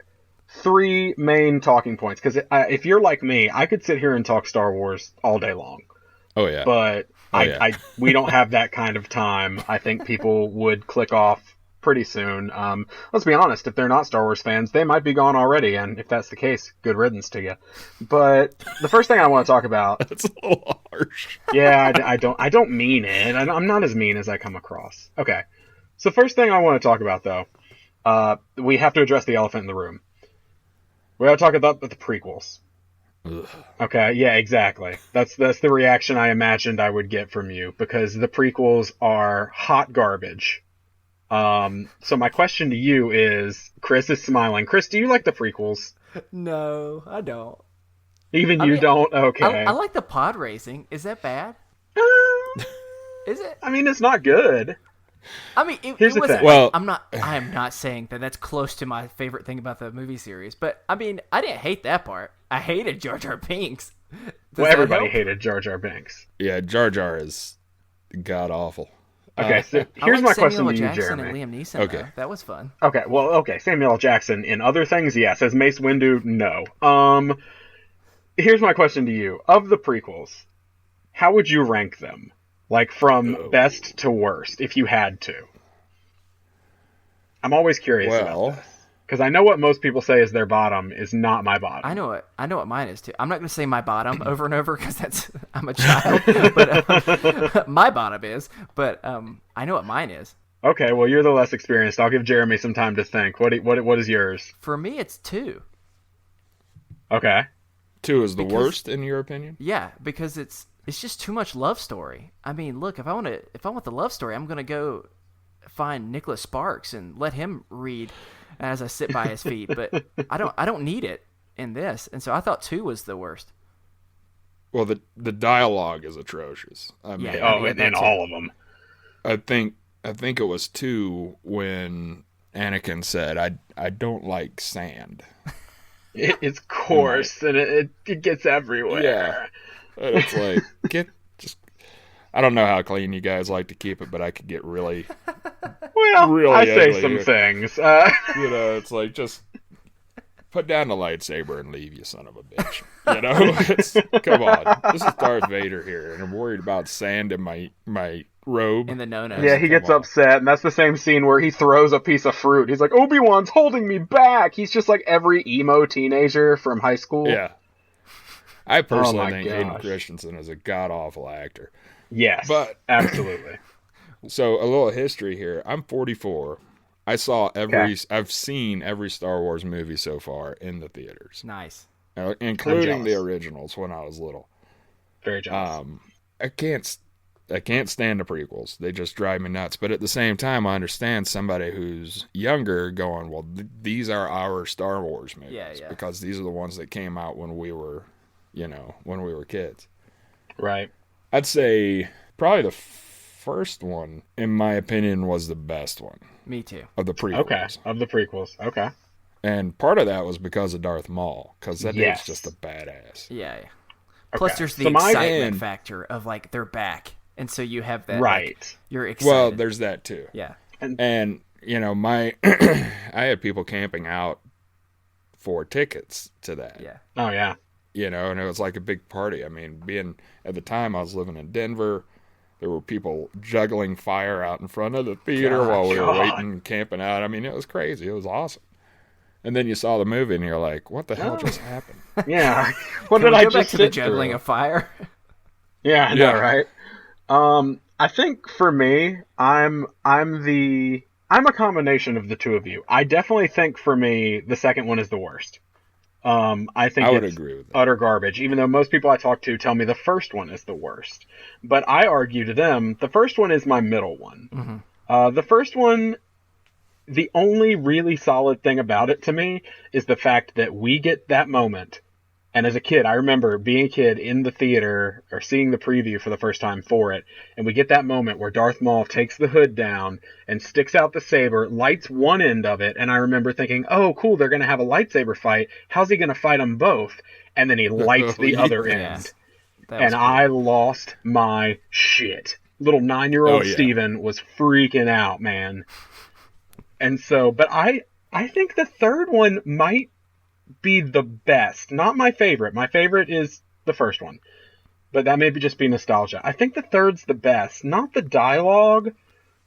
3 main talking points. Because if you're like me, I could sit here and talk Star Wars all day long. Oh yeah. But yeah. we don't have that kind of time. I think people would click off pretty soon. Let's be honest, if they're not Star Wars fans, they might be gone already. And if that's the case, good riddance to you. But the first thing I want to talk about... That's a little harsh. Yeah, I don't mean it. I'm not as mean as I come across. Okay. So first thing I want to talk about, though, we have to address the elephant in the room. We got to talk about the prequels. Ugh. Okay, yeah, exactly. That's the reaction I imagined I would get from you, because the prequels are hot garbage. So my question to you is, Chris is smiling. Chris, do you like the prequels? No, I don't. Even I you mean, don't? Okay. I like the pod racing. Is that bad? Is it? I mean, it's not good. I mean, Here's it the wasn't. thing. Well- I am not saying that that's close to my favorite thing about the movie series, but I mean, I didn't hate that part. I hated Jar Jar Binks. Does Well, that everybody help? hated Jar Jar Binks. Yeah, Jar Jar is god awful. Okay, so I here's my like question Samuel to you, Jackson Jeremy. and Liam Neeson. Okay. Though. That was fun. Okay, Samuel L. Jackson. In other things, yes. As Mace Windu, no. Here's my question to you. Of the prequels, how would you rank them? Like, from best to worst, if you had to. I'm always curious about this. Because I know what most people say is their bottom is not my bottom. I know what mine is too. I'm not going to say my bottom over and over because I'm a child. But my bottom is. But I know what mine is. Okay, well, you're the less experienced. I'll give Jeremy some time to think. What is yours? For me, it's 2. Okay. 2 is the worst in your opinion? Yeah, because it's just too much love story. I mean, look, if I want the love story, I'm going to go find Nicholas Sparks and let him read as I sit by his feet. But I don't need it in this, and so I thought 2 was the worst. Well, the dialogue is atrocious. I mean, Yeah. Oh, and all of them. I think it was 2 when Anakin said, I don't like sand. It's coarse and it gets everywhere. Yeah. And it's like, I don't know how clean you guys like to keep it, but I could get really, Well, I say ugly some here. things. It's like, just put down the lightsaber and leave, you son of a bitch. Come on. This is Darth Vader here, and I'm worried about sand in my robe. In the no-nos. Yeah, he gets upset, and that's the same scene where he throws a piece of fruit. He's like, Obi-Wan's holding me back! He's just like every emo teenager from high school. Yeah. I personally think gosh. Hayden Christensen is a god-awful actor. Yes, But absolutely. So a little history here. I'm 44. I've seen every Star Wars movie so far in the theaters, Nice. including the originals when I was little. Very jealous. I can't stand the prequels. They just drive me nuts. But at the same time, I understand somebody who's younger going, well, these are our Star Wars movies. Yeah. Because these are the ones that came out when we were kids. Right. I'd say probably the first one, in my opinion, was the best one. Me too. Of the prequels. Okay, of the prequels. Okay. And part of that was because of Darth Maul, because that Yes. dude's just a badass. Yeah. Plus, there's the So my- excitement factor of, like, they're back. And so you have that, Right. like, you're excited. Well, there's that too. Yeah. And, I had people camping out for tickets to that. Yeah. Oh, yeah. And it was like a big party. I mean, at the time I was living in Denver, there were people juggling fire out in front of the theater while we were waiting and camping out. I mean, it was crazy. It was awesome. And then you saw the movie and you're like, what the hell just happened? Yeah. What Can did we I go back just to the sit juggling through? of fire? Yeah, I know, Yeah. right? I think for me, I'm a combination of the two of you. I definitely think for me, the second one is the worst. I think I would it's agree with that. utter garbage, even though most people I talk to tell me the first one is the worst. But I argue to them, the first one is my middle one. Mm-hmm. The first one, the only really solid thing about it to me is the fact that we get that moment. And as a kid, I remember being a kid in the theater or seeing the preview for the first time for it. And we get that moment where Darth Maul takes the hood down and sticks out the saber, lights one end of it. And I remember thinking, oh, cool, they're going to have a lightsaber fight. How's he going to fight them both? And then he lights the other end. And I lost my shit. Little 9-year-old Steven was freaking out, man. And so, but I think the third one might be the best. Not my favorite. My favorite is the first one. But that may just be nostalgia. I think the third's the best. Not the dialogue,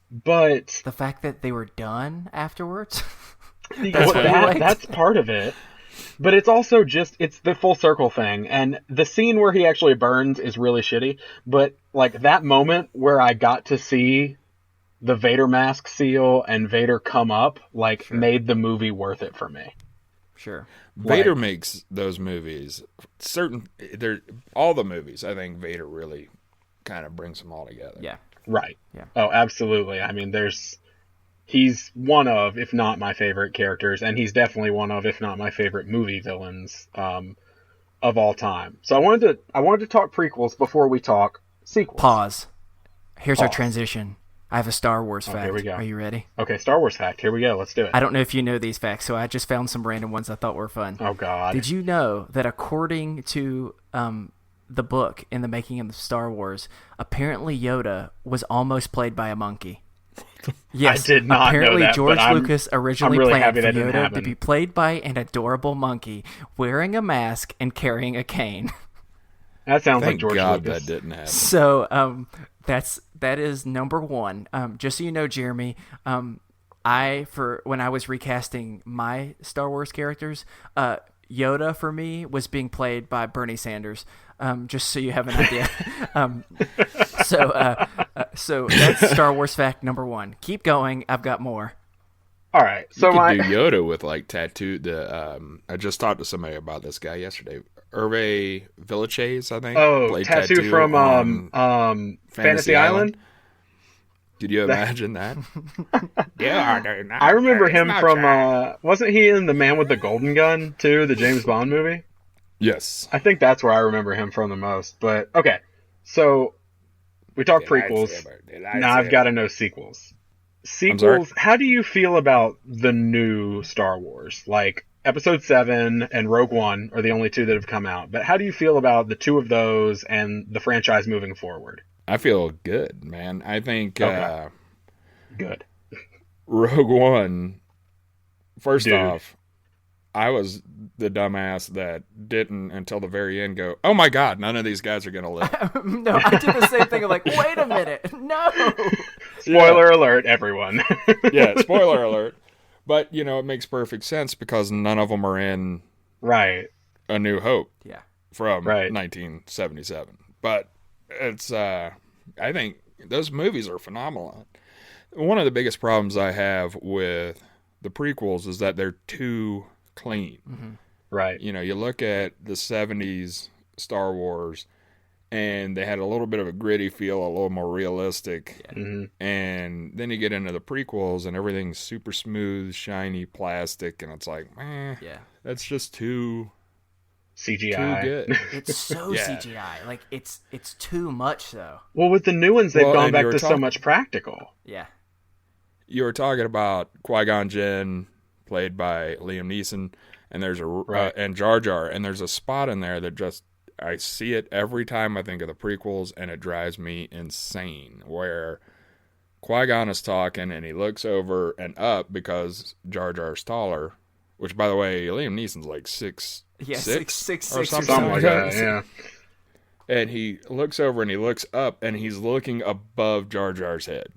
but The fact that they were done afterwards? that's part of it. But it's also it's the full circle thing. And the scene where he actually burns is really shitty. But like that moment where I got to see the Vader mask seal and Vader come up, made the movie worth it for me. Sure. Vader makes those movies all the movies. I think Vader really kind of brings them all together. Yeah. Right. Yeah. Oh, absolutely. I mean, he's one of, if not my favorite characters, and he's definitely one of, if not my favorite movie villains of all time. So I wanted to talk prequels before we talk sequels. Pause. Here's our transition. I have a Star Wars fact. Here we go. Are you ready? Okay, Star Wars fact. Here we go. Let's do it. I don't know if you know these facts, so I just found some random ones I thought were fun. Oh, God. Did you know that according to the book in the making of Star Wars, apparently Yoda was almost played by a monkey? Yes, I did not apparently know that, George but Lucas originally I'm really planned happy for that didn't Yoda to happen. be played by an adorable monkey wearing a mask and carrying a cane. That sounds like Thank George God Lucas. that didn't happen. So that is number one. Just so you know, Jeremy, when I was recasting my Star Wars characters, Yoda for me was being played by Bernie Sanders. Just so you have an idea. So that's Star Wars fact number one. Keep going. I've got more. All right. So You could do Yoda with tattooed. I just talked to somebody about this guy yesterday. Hervé Villechaize, I think. played tattoo from on Fantasy Island. Could you imagine that? I remember him from, wasn't he in The Man with the Golden Gun, too, the James Bond movie? Yes. I think that's where I remember him from the most. But, okay, so we talked prequels. Now I've got to know sequels. sequels, how do you feel about the new Star Wars? Like, Episode 7 and Rogue One are the only two that have come out. But how do you feel about the two of those and the franchise moving forward? I feel good, man. I think good. Rogue One, first off, I was the dumbass that didn't until the very end go, oh my God, none of these guys are going to live. No, I did the same thing. I'm like, wait a minute. No. Spoiler alert, everyone. Yeah, spoiler alert. But, you know, it makes perfect sense because none of them are in A New Hope from 1977. But it's, I think those movies are phenomenal. One of the biggest problems I have with the prequels is that they're too clean. Mm-hmm. Right. You know, you look at the 70s Star Wars, and they had a little bit of a gritty feel, a little more realistic. Yeah. Mm-hmm. And then you get into the prequels, and everything's super smooth, shiny, plastic, and it's like, that's just too CGI. Too good. It's so CGI. Like, it's too much, though. Well, with the new ones, they've gone back to so much practical. Yeah. You were talking about Qui-Gon Jinn, played by Liam Neeson, and there's and Jar Jar, and there's a spot in there that just, I see it every time I think of the prequels, and it drives me insane, where Qui-Gon is talking, and he looks over and up because Jar Jar's taller, which, by the way, Liam Neeson's like 6'6", or something like that. Yeah. And he looks over and he looks up, and he's looking above Jar Jar's head,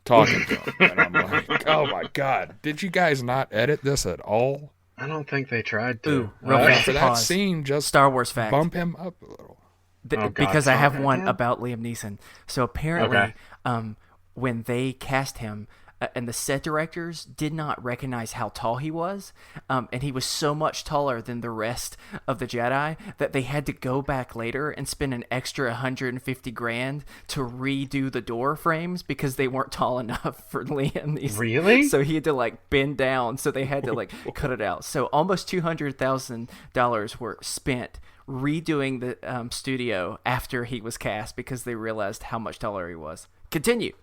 talking to him. And I'm like, oh my God, did you guys not edit this at all? I don't think they tried to. Ooh, real fast for that scene, just Star Wars fact. Bump him up a little. Because I have one about Liam Neeson. So apparently, when they cast him, and the set directors did not recognize how tall he was, and he was so much taller than the rest of the Jedi that they had to go back later and spend an extra $150,000 to redo the door frames because they weren't tall enough for Liam Neeson. Really? So he had to like bend down, so they had to like cut it out. So almost $200,000 were spent redoing the studio after he was cast because they realized how much taller he was. Continue.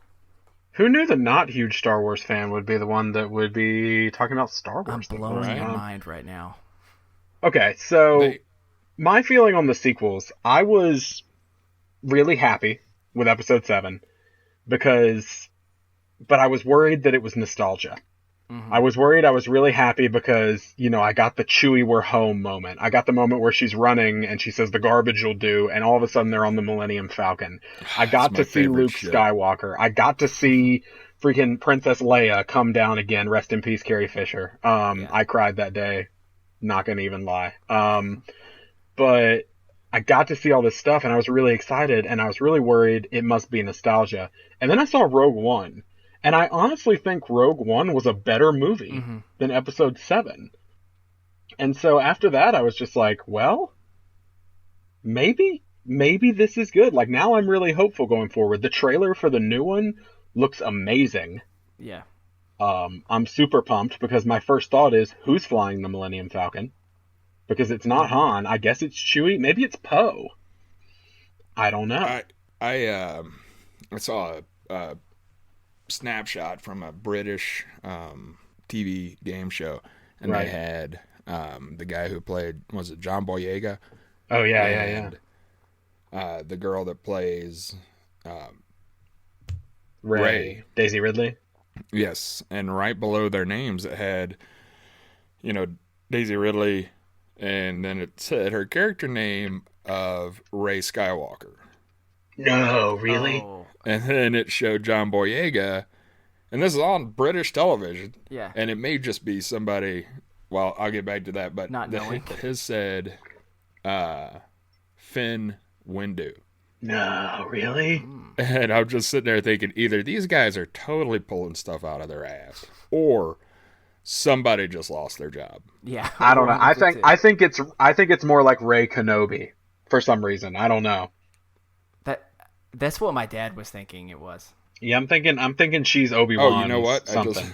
Who knew the not huge Star Wars fan would be the one that would be talking about Star Wars? I'm blowing my mind right now. Okay, so my feeling on the sequels, I was really happy with Episode 7 but I was worried that it was nostalgia. Mm-hmm. I was worried I was really happy because, you know, I got the Chewie we're home moment. I got the moment where she's running and she says the garbage will do, and all of a sudden they're on the Millennium Falcon. I got to see Luke Skywalker. I got to see freaking Princess Leia come down again. Rest in peace, Carrie Fisher. I cried that day. Not gonna even lie. But I got to see all this stuff and I was really excited, and I was really worried it must be nostalgia. And then I saw Rogue One. And I honestly think Rogue One was a better movie than Episode 7. And so after that, I was just like, well, maybe this is good. Like, now I'm really hopeful going forward. The trailer for the new one looks amazing. Yeah. I'm super pumped because my first thought is, who's flying the Millennium Falcon? Because it's not Han. I guess it's Chewie. Maybe it's Poe. I don't know. I saw a snapshot from a British TV game show, and they had the guy who played, was it John Boyega? Oh yeah. The girl that plays Rey. Daisy Ridley. Yes, and right below their names it had, you know, Daisy Ridley, and then it said her character name of Rey Skywalker. No, really? Oh. And then it showed John Boyega, and this is on British television. Yeah. And it may just be somebody, well, I'll get back to that, but not knowing. His said Finn Windu. No, really? And I'm just sitting there thinking, either these guys are totally pulling stuff out of their ass, or somebody just lost their job. Yeah. I don't know. I think it's more like Rey Kenobi for some reason. I don't know. That's what my dad was thinking it was. Yeah, I'm thinking she's Obi-Wan. Oh, you know what? Something.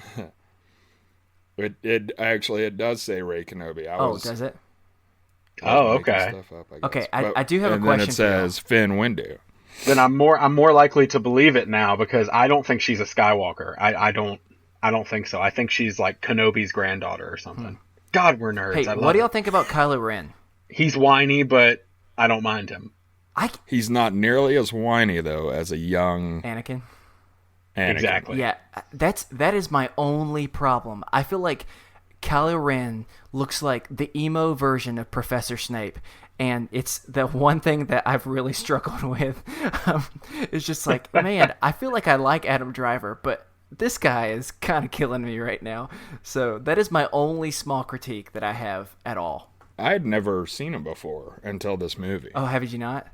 It does say Rey Kenobi. Does it? Oh, okay. Stuff up, I guess. Okay, I do have a question. And then it says Finn Windu. then I'm more likely to believe it now, because I don't think she's a Skywalker. I don't think so. I think she's like Kenobi's granddaughter or something. God, we're nerds. Hey, I love what do y'all it. think about Kylo Ren? He's whiny, but I don't mind him. He's not nearly as whiny though as a young Anakin? Exactly. Yeah, that is my only problem. I feel like Kylo Ren looks like the emo version of Professor Snape, and it's the one thing that I've really struggled with. It's just like, man, I feel like I like Adam Driver, but this guy is kind of killing me right now. So that is my only small critique that I have at all. I had never seen him before until this movie. Oh, have you not?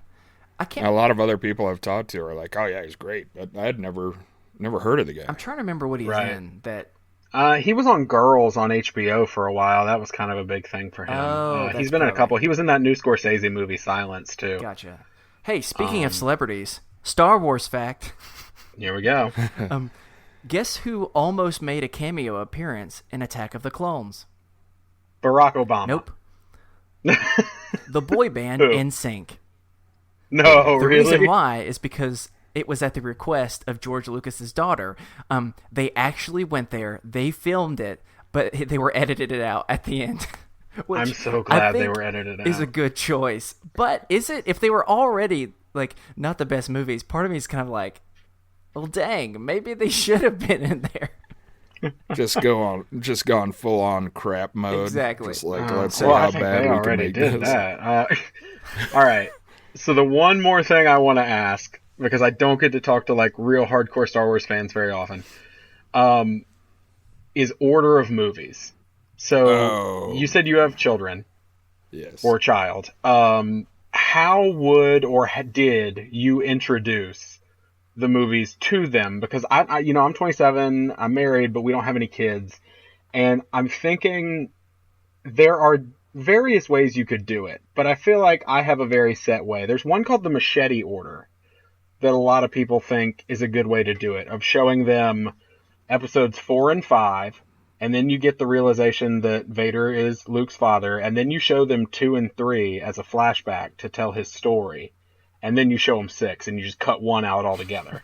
I can't. A lot of other people I've talked to are like, "Oh yeah, he's great," but I had never heard of the guy. I'm trying to remember what he's in. That he was on Girls on HBO for a while. That was kind of a big thing for him. Oh, he's been in a couple. He was in that new Scorsese movie, Silence, too. Gotcha. Hey, speaking of celebrities, Star Wars fact. Here we go. Guess who almost made a cameo appearance in Attack of the Clones? Barack Obama. Nope. The boy band NSYNC. No, The really? reason why is because it was at the request of George Lucas's daughter. They actually went there. They filmed it, but they were edited it out at the end. Which I'm so glad I they think were edited out. Is a good choice. But is it? If they were already like not the best movies, part of me is kind of like, well, dang, maybe they should have been in there. just gone full on crap mode. Exactly. Just like, let's see well, how I think bad they we can already make did this. that. All right. So the one more thing I want to ask, because I don't get to talk to like real hardcore Star Wars fans very often, is order of movies. So you said you have children. Yes. Or a child. How would or did you introduce the movies to them? Because I'm 27, I'm married, but we don't have any kids, and I'm thinking there are various ways you could do it, but I feel like I have a very set way. There's one called the machete order that a lot of people think is a good way to do it, of showing them episodes 4 and 5, and then you get the realization that Vader is Luke's father, and then you show them 2 and 3 as a flashback to tell his story, and then you show them 6, and you just cut 1 out altogether.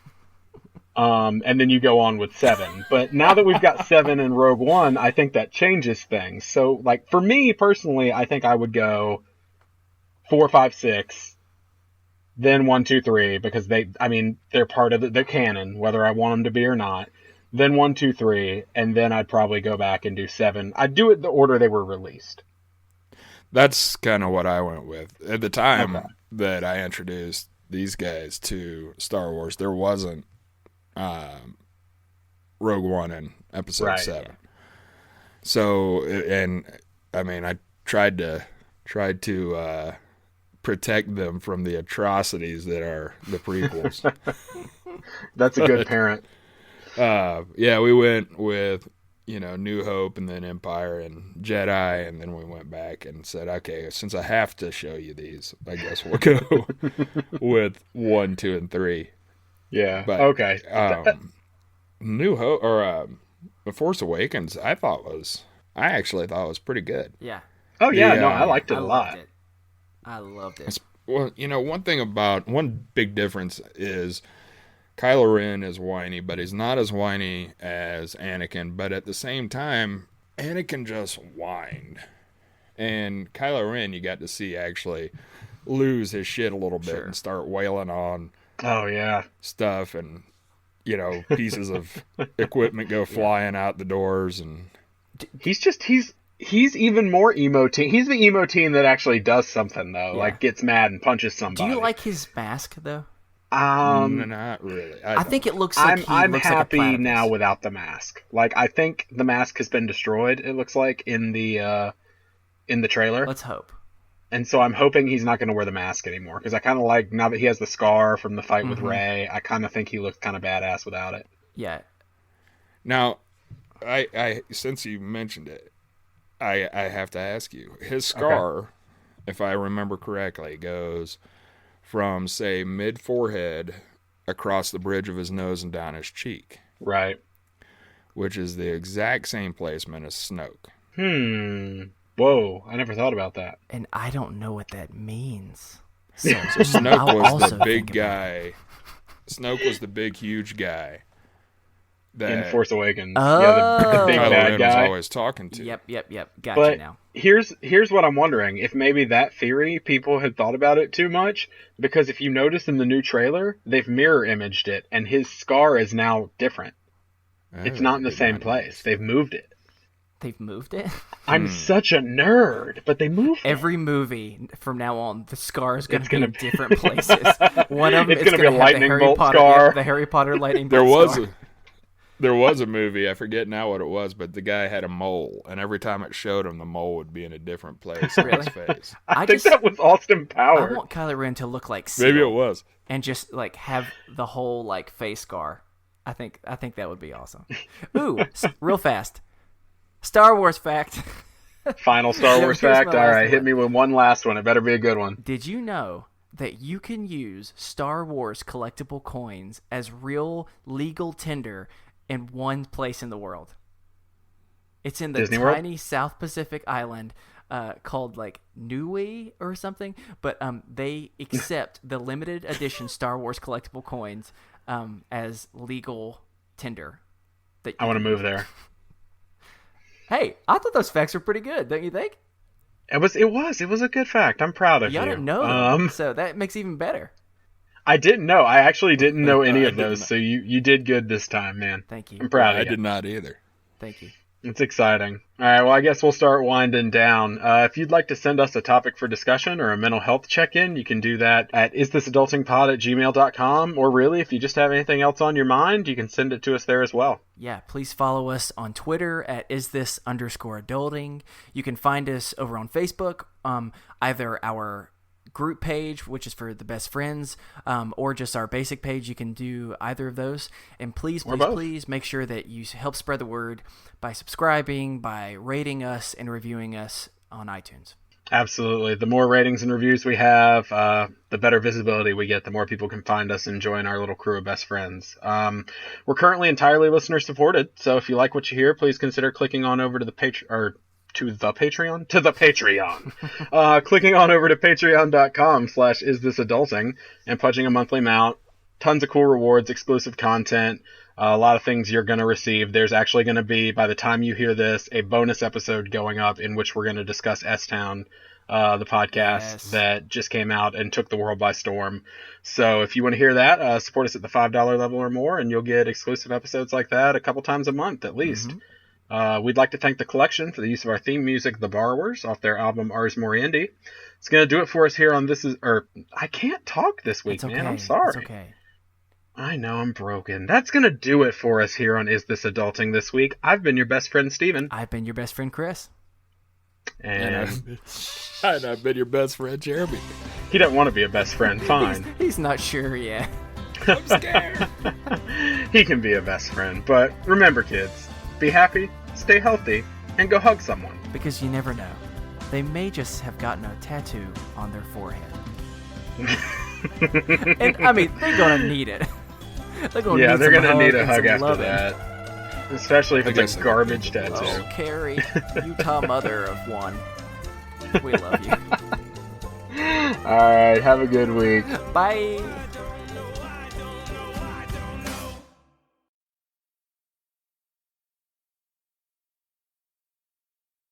And then you go on with 7. But now that we've got 7 in Rogue One, I think that changes things. So, like, for me personally, I think I would go 4, 5, 6, then 1, 2, 3, because they're part of their canon, whether I want them to be or not. Then 1, 2, 3, and then I'd probably go back and do 7. I'd do it the order they were released. That's kind of what I went with. At the time that I introduced these guys to Star Wars, there wasn't Rogue One in Episode 7. Yeah. So, and I mean, I tried to protect them from the atrocities that are the prequels. That's a good parent. Yeah, we went with, New Hope and then Empire and Jedi, and then we went back and said, okay, since I have to show you these, I guess we'll go with 1, 2, and 3. Yeah. But, okay. New Hope or The Force Awakens, I actually thought was pretty good. Yeah. Oh yeah, no, I liked it a lot. I loved it. Well, one big difference is Kylo Ren is whiny, but he's not as whiny as Anakin. But at the same time, Anakin just whined. And Kylo Ren, you got to see actually lose his shit a little bit and start wailing on stuff, and, pieces of equipment go flying out the doors. And he's even more emo teen. He's the emo teen that actually does something, though, like gets mad and punches somebody. Do you like his mask, though? Not really. I think it looks like I'm happy now without the mask. Like, I think the mask has been destroyed, it looks like, in the trailer. Let's hope. And so I'm hoping he's not going to wear the mask anymore, because I kind of like, now that he has the scar from the fight with Rey, I kind of think he looks kind of badass without it. Yeah. Now, I since you mentioned it, I have to ask you, his scar, if I remember correctly, goes from, say, mid-forehead across the bridge of his nose and down his cheek. Right. Which is the exact same placement as Snoke. Whoa, I never thought about that. And I don't know what that means. So Snoke I'll was also the big think about guy. it. Snoke was the big, huge guy In that Force Awakens. Oh. Yeah, the big Kylo bad Ren was guy. always talking to. Yep. Gotcha But now. here's what I'm wondering. If maybe that theory, people had thought about it too much, because if you notice in the new trailer, they've mirror imaged it, and his scar is now different. It's Oh, not in the did same not place. notice. They've moved it. They've moved it. I'm such a nerd, but they moved it. Every movie from now on, the scar is going It's to be gonna in be- different places. One of them It's is gonna be going a to have the lightning Harry bolt Potter, scar. yep, the Harry Potter lightning There bolt was scar. there was a movie, I forget now what it was, but the guy had a mole, and every time it showed him, the mole would be in a different place on his face. I I think just- that was Austin I Powers. want Kylo Ren to look like Seal Maybe it was. and just like have the whole like face scar. I think that would be awesome. Ooh, real fast. Star Wars fact. Final Star Wars Here's my fact. All last right, hit one. me with one last one. It better be a good one. Did you know that you can use Star Wars collectible coins as real legal tender in one place in the world? It's in the Disney World? tiny South Pacific island called like Niue or something, but they accept the limited edition Star Wars collectible coins as legal tender. That I want to move there. Hey, I thought those facts were pretty good, don't you think? It was a good fact. I'm proud of Y'all you. didn't know them, so that makes it even better. I didn't know. I actually didn't know any I of those, didn't. so you did good this time, man. Thank you. I'm proud I of you. did not either. Thank you. It's exciting. All right, well, I guess we'll start winding down. If you'd like to send us a topic for discussion or a mental health check-in, you can do that at isthisadultingpod@gmail.com. Or really, if you just have anything else on your mind, you can send it to us there as well. Yeah, please follow us on Twitter at isthis_adulting. You can find us over on Facebook, either our group page, which is for the best friends, or just our basic page. You can do either of those. And please make sure that you help spread the word by subscribing, by rating us, and reviewing us on iTunes. Absolutely. The more ratings and reviews we have, the better visibility we get, the more people can find us and join our little crew of best friends. We're currently entirely listener supported, so if you like what you hear, please consider clicking on over to the Patreon. Clicking on over to patreon.com/isthisadulting and pledging a monthly amount. Tons of cool rewards, exclusive content, a lot of things you're going to receive. There's actually going to be, by the time you hear this, a bonus episode going up in which we're going to discuss S-Town, the podcast that just came out and took the world by storm. So if you want to hear that, support us at the $5 level or more, and you'll get exclusive episodes like that a couple times a month at least. We'd like to thank the collection for the use of our theme music, The Borrowers, off their album Ars Moriendi. It's going to do it for us here on I can't talk this week, man. I'm sorry. It's okay. I know, I'm broken. That's going to do it for us here on Is This Adulting this week. I've been your best friend, Steven. I've been your best friend, Chris. And I've been your best friend, Jeremy. he doesn't want to be a best friend. Fine. He's not sure yet. I'm scared. He can be a best friend. But remember, kids, be happy, stay healthy, and go hug someone. Because you never know. They may just have gotten a tattoo on their forehead. And, I mean, they're going to need it. They're going to need a hug after that. Especially if it's a garbage tattoo. Oh, Carrie, Utah mother of one. We love you. All right, have a good week. Bye.